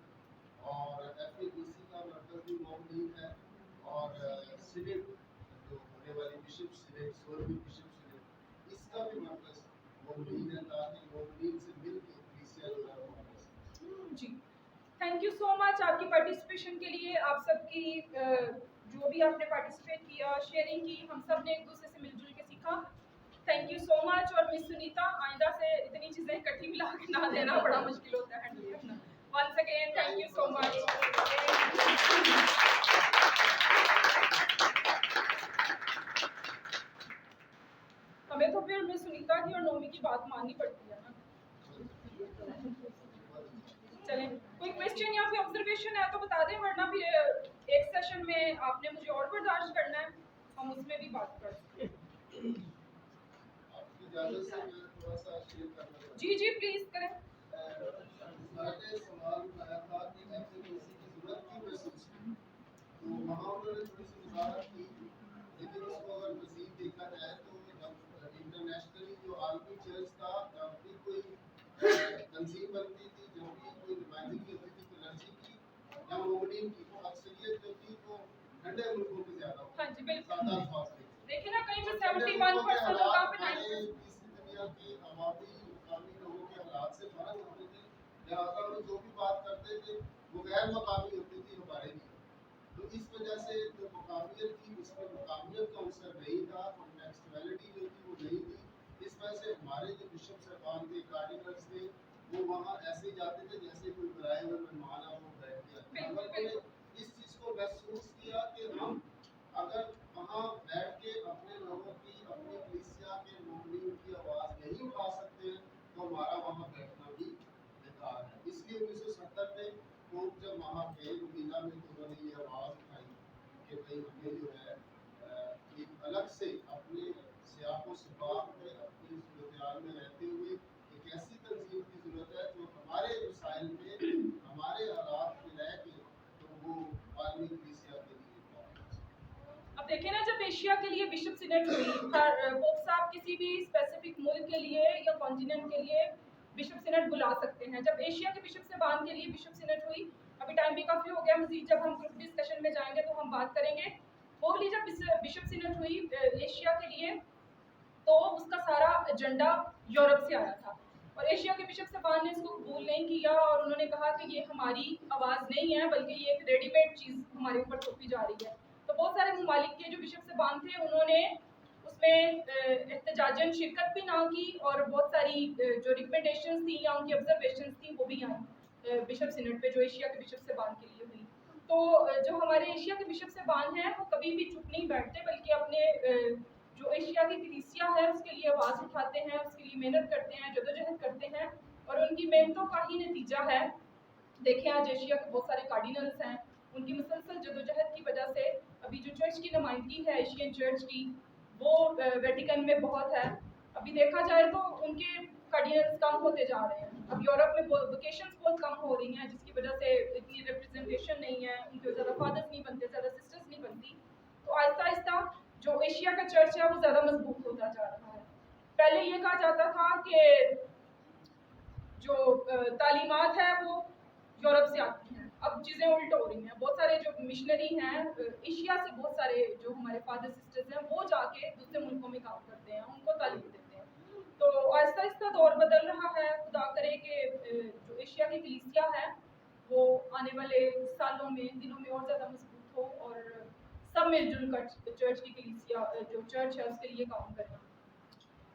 और एफएबीसी का मरकज भी मोमिन है और सीनेट जो होने वाली बिशप सीनेट, 16वीं बिशप सीनेट, इसका भी मरकज मोमिन है ताकि मोमिन से मिलकर कलीसिया जो है वो वापस जी, थैंक यू सो मच आपकी पार्टिसिपेशन के लिए। आप सबकी जो भी आपने पार्टिसिपेट किया, शेयरिंग की, हम सब ने एक दूसरे से मिलजुल के सीखा। Thank you so much. और मिस सुनीता, आइंदा से इतनी चीज़ें इकट्ठी मिला के ना देना, बड़ा मुश्किल होता है हैंडल करना। Once again thank you so much. हमें तो फिर मिस सुनीता की और नोमी की बात माननी पड़ती है ना। चलें, कोई क्वेश्चन या फिर ऑब्जर्वेशन है तो बता दें, वरना फिर एक सेशन में आपने मुझे और बर्दाश्त करना है, हम उसमें भी बात कर सकते हैं। आपकी इजाज़त से मैं थोड़ा सा शेयर करना चाहता हूँ। जी जी प्लीज़ करें। मैंने सवाल उठाया था कि एफएबीसी की ज़रूरत क्यों महसूस की, तो वहाँ उन्होंने थोड़ी सी वजाहत की, लेकिन उसको अगर मज़ीद देखा जाए तो जब इंटरनेशनली जो आलमी चर्च था, जब भी कोई तंजीम बनती थी, जब भी कोई नुमाइंदगी होती थी क्लर्जी की या मोमिनीन की, तो अक्सरियत जो थी वो ठंडे मुल्कों में ज़्यादा होती हाँ जी बिल्कुल। सादा अल्फाज में। देखिए ना, कहीं पे 71% होगा, पे 90%। तीसरी दुनिया के अवामी मुकामी लोगों के हालात से फर्क होते थे, लिहाजा वो जो भी बात करते थे वो गैर मकामी होती थी, हमारे लिए। तो इस वजह से जो मकामियत थी उसमें मकामियत का अवसर नहीं था, कॉन्टेक्सचुअलिटी जो थी वो नहीं थी। इस वजह से हमारे जो बिशप साहबान के कार्डिनल्स थे वो वहाँ ऐसे जाते थे जैसे कोई बुलाए हुए मेहमान है वो बैठ गया। उन्होंने इस चीज़ को महसूस किया कि हम अगर वहाँ बैठ के अपने लोगों की, अपनी कलीसिया के मोमिनीन की आवाज़ नहीं उठा सकते तो हमारा वहाँ बैठना भी बेकार है। इसलिए 1970 में पोप जब वहाँ गए मदीना में तो उन्होंने ये आवाज़ उठाई कि भाई हमें जो है एक अलग से अपने सियाको सिफात में अपनी सूरत में रहते हुए एक ऐसी तंजीम की ज़रूरत है जो हमारे वसाइल में, हमारे हालात में रह के तो वो आलमी कलीसिया के लिए। अब देखिए ना, जब एशिया के लिए बिशप सीनेट हुई, पोप साहब की किसी भी स्पेसिफिक मुल्क के लिए या कॉन्टिनेंट के लिए बिशप सिनेट बुला सकते हैं। जब एशिया के बिशप सेबान के लिए बिशप सिनेट हुई, अभी टाइम भी काफ़ी हो गया, मजीद जब हम ग्रुप डिस्कशन में जाएंगे तो हम बात करेंगे। वो वाली जब बिशप सिनेट हुई एशिया के लिए, तो उसका सारा एजेंडा यूरोप से आया था और एशिया के बिशप सेबान ने इसको कबूल नहीं किया और उन्होंने कहा कि ये हमारी आवाज़ नहीं है, बल्कि ये एक रेडीमेड चीज़ हमारे ऊपर थोपी जा रही है। तो बहुत सारे ममालिक के जो बिशप सेबान थे उन्होंने उसमें एहतजाजन शिरकत भी ना की और बहुत सारी जो रिकमेंडेशंस थी या उनकी ऑब्जर्वेशंस थी वो भी आई बिशप सिनेट पे जो एशिया के बिशप सेबान के लिए हुई। तो जो हमारे एशिया के बिशप सेबान हैं वो कभी भी चुप नहीं बैठते, बल्कि अपने जो एशिया की कलीसिया है उसके लिए आवाज़ उठाते हैं, उसके लिए मेहनत करते हैं, जदोजहद करते हैं और उनकी मेहनतों का ही नतीजा है। देखें आज एशिया के बहुत सारे कार्डिनल्स हैं, उनकी मुसलसल जदोजहद की वजह से अभी जो चर्च की नुमाइंदगी है एशियन चर्च की वो वेटिकन में बहुत है। अभी देखा जाए तो उनके कार्डिनल्स कम होते जा रहे हैं। अब यूरोप में वोकेशंस बहुत कम हो रही हैं जिसकी वजह से इतनी रिप्रेजेंटेशन नहीं है, उनके ज़्यादा फादर्स नहीं बनते, ज़्यादा सिस्टर्स नहीं बनती। तो आहिस्ता आहिस्ता जो एशिया का चर्च है वो ज़्यादा मजबूत होता जा रहा है। पहले ये कहा जाता था कि जो तालीमात है वो यूरोप से आती हैं, अब चीज़ें उल्ट हो रही हैं। बहुत सारे जो मिशनरी हैं एशिया से, बहुत सारे जो हमारे फादर सिस्टर्स हैं वो जाके दूसरे मुल्कों में काम करते हैं, उनको तालीम देते हैं। तो आहिस्ता आहिस्ता दौर बदल रहा है। खुदा करे कि जो एशिया की कलीसिया है वो आने वाले सालों में, दिनों में और ज़्यादा मजबूत हो और सब मिलजुल कर चर्च की कलीसिया जो चर्च है उसके लिए काम करें।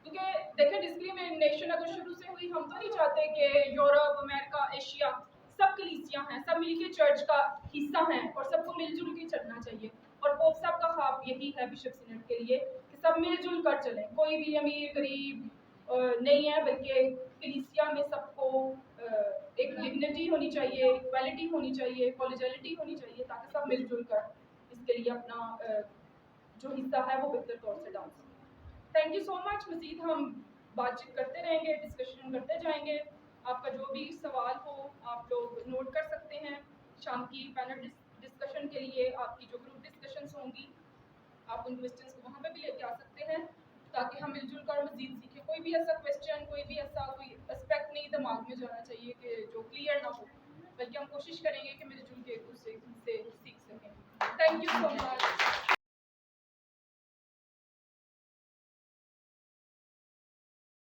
क्योंकि देखें डिस्क्रिमिनेशन अगर शुरू से हुई, हम तो नहीं चाहते कि यूरोप, अमेरिका, एशिया सब कलीसिया हैं, सब मिलके चर्च का हिस्सा हैं और सबको मिलजुल के चलना चाहिए। और पोप साहब का ख्वाब यही है बिशप सिनेट के लिए कि सब मिलजुल कर चलें, कोई भी अमीर गरीब नहीं है, बल्कि कलीसिया में सबको एक डिग्निटी होनी चाहिए, इक्वालिटी होनी चाहिए, कॉलेजियलिटी होनी चाहिए, ताकि सब मिलजुल कर इसके लिए अपना जो हिस्सा है वो बेहतर तौर से डाल सकें। Thank you so much. मज़ीद हम बातचीत करते रहेंगे, डिस्कशन करते जाएंगे। आपका जो भी सवाल हो आप लोग नोट कर सकते हैं। शाम की पैनल डिस्कशन के लिए आपकी जो ग्रुप डिस्कशंस होंगी आप उन क्वेश्चंस को वहाँ पे भी लेके आ सकते हैं ताकि हम मिलजुल कर मज़ीद सीखें। कोई भी ऐसा क्वेश्चन, कोई भी ऐसा कोई एस्पेक्ट नहीं दिमाग में जाना चाहिए कि जो क्लियर ना हो, बल्कि हम कोशिश करेंगे कि मिलजुल के एक दूसरे से सीख सकें। Thank you so much.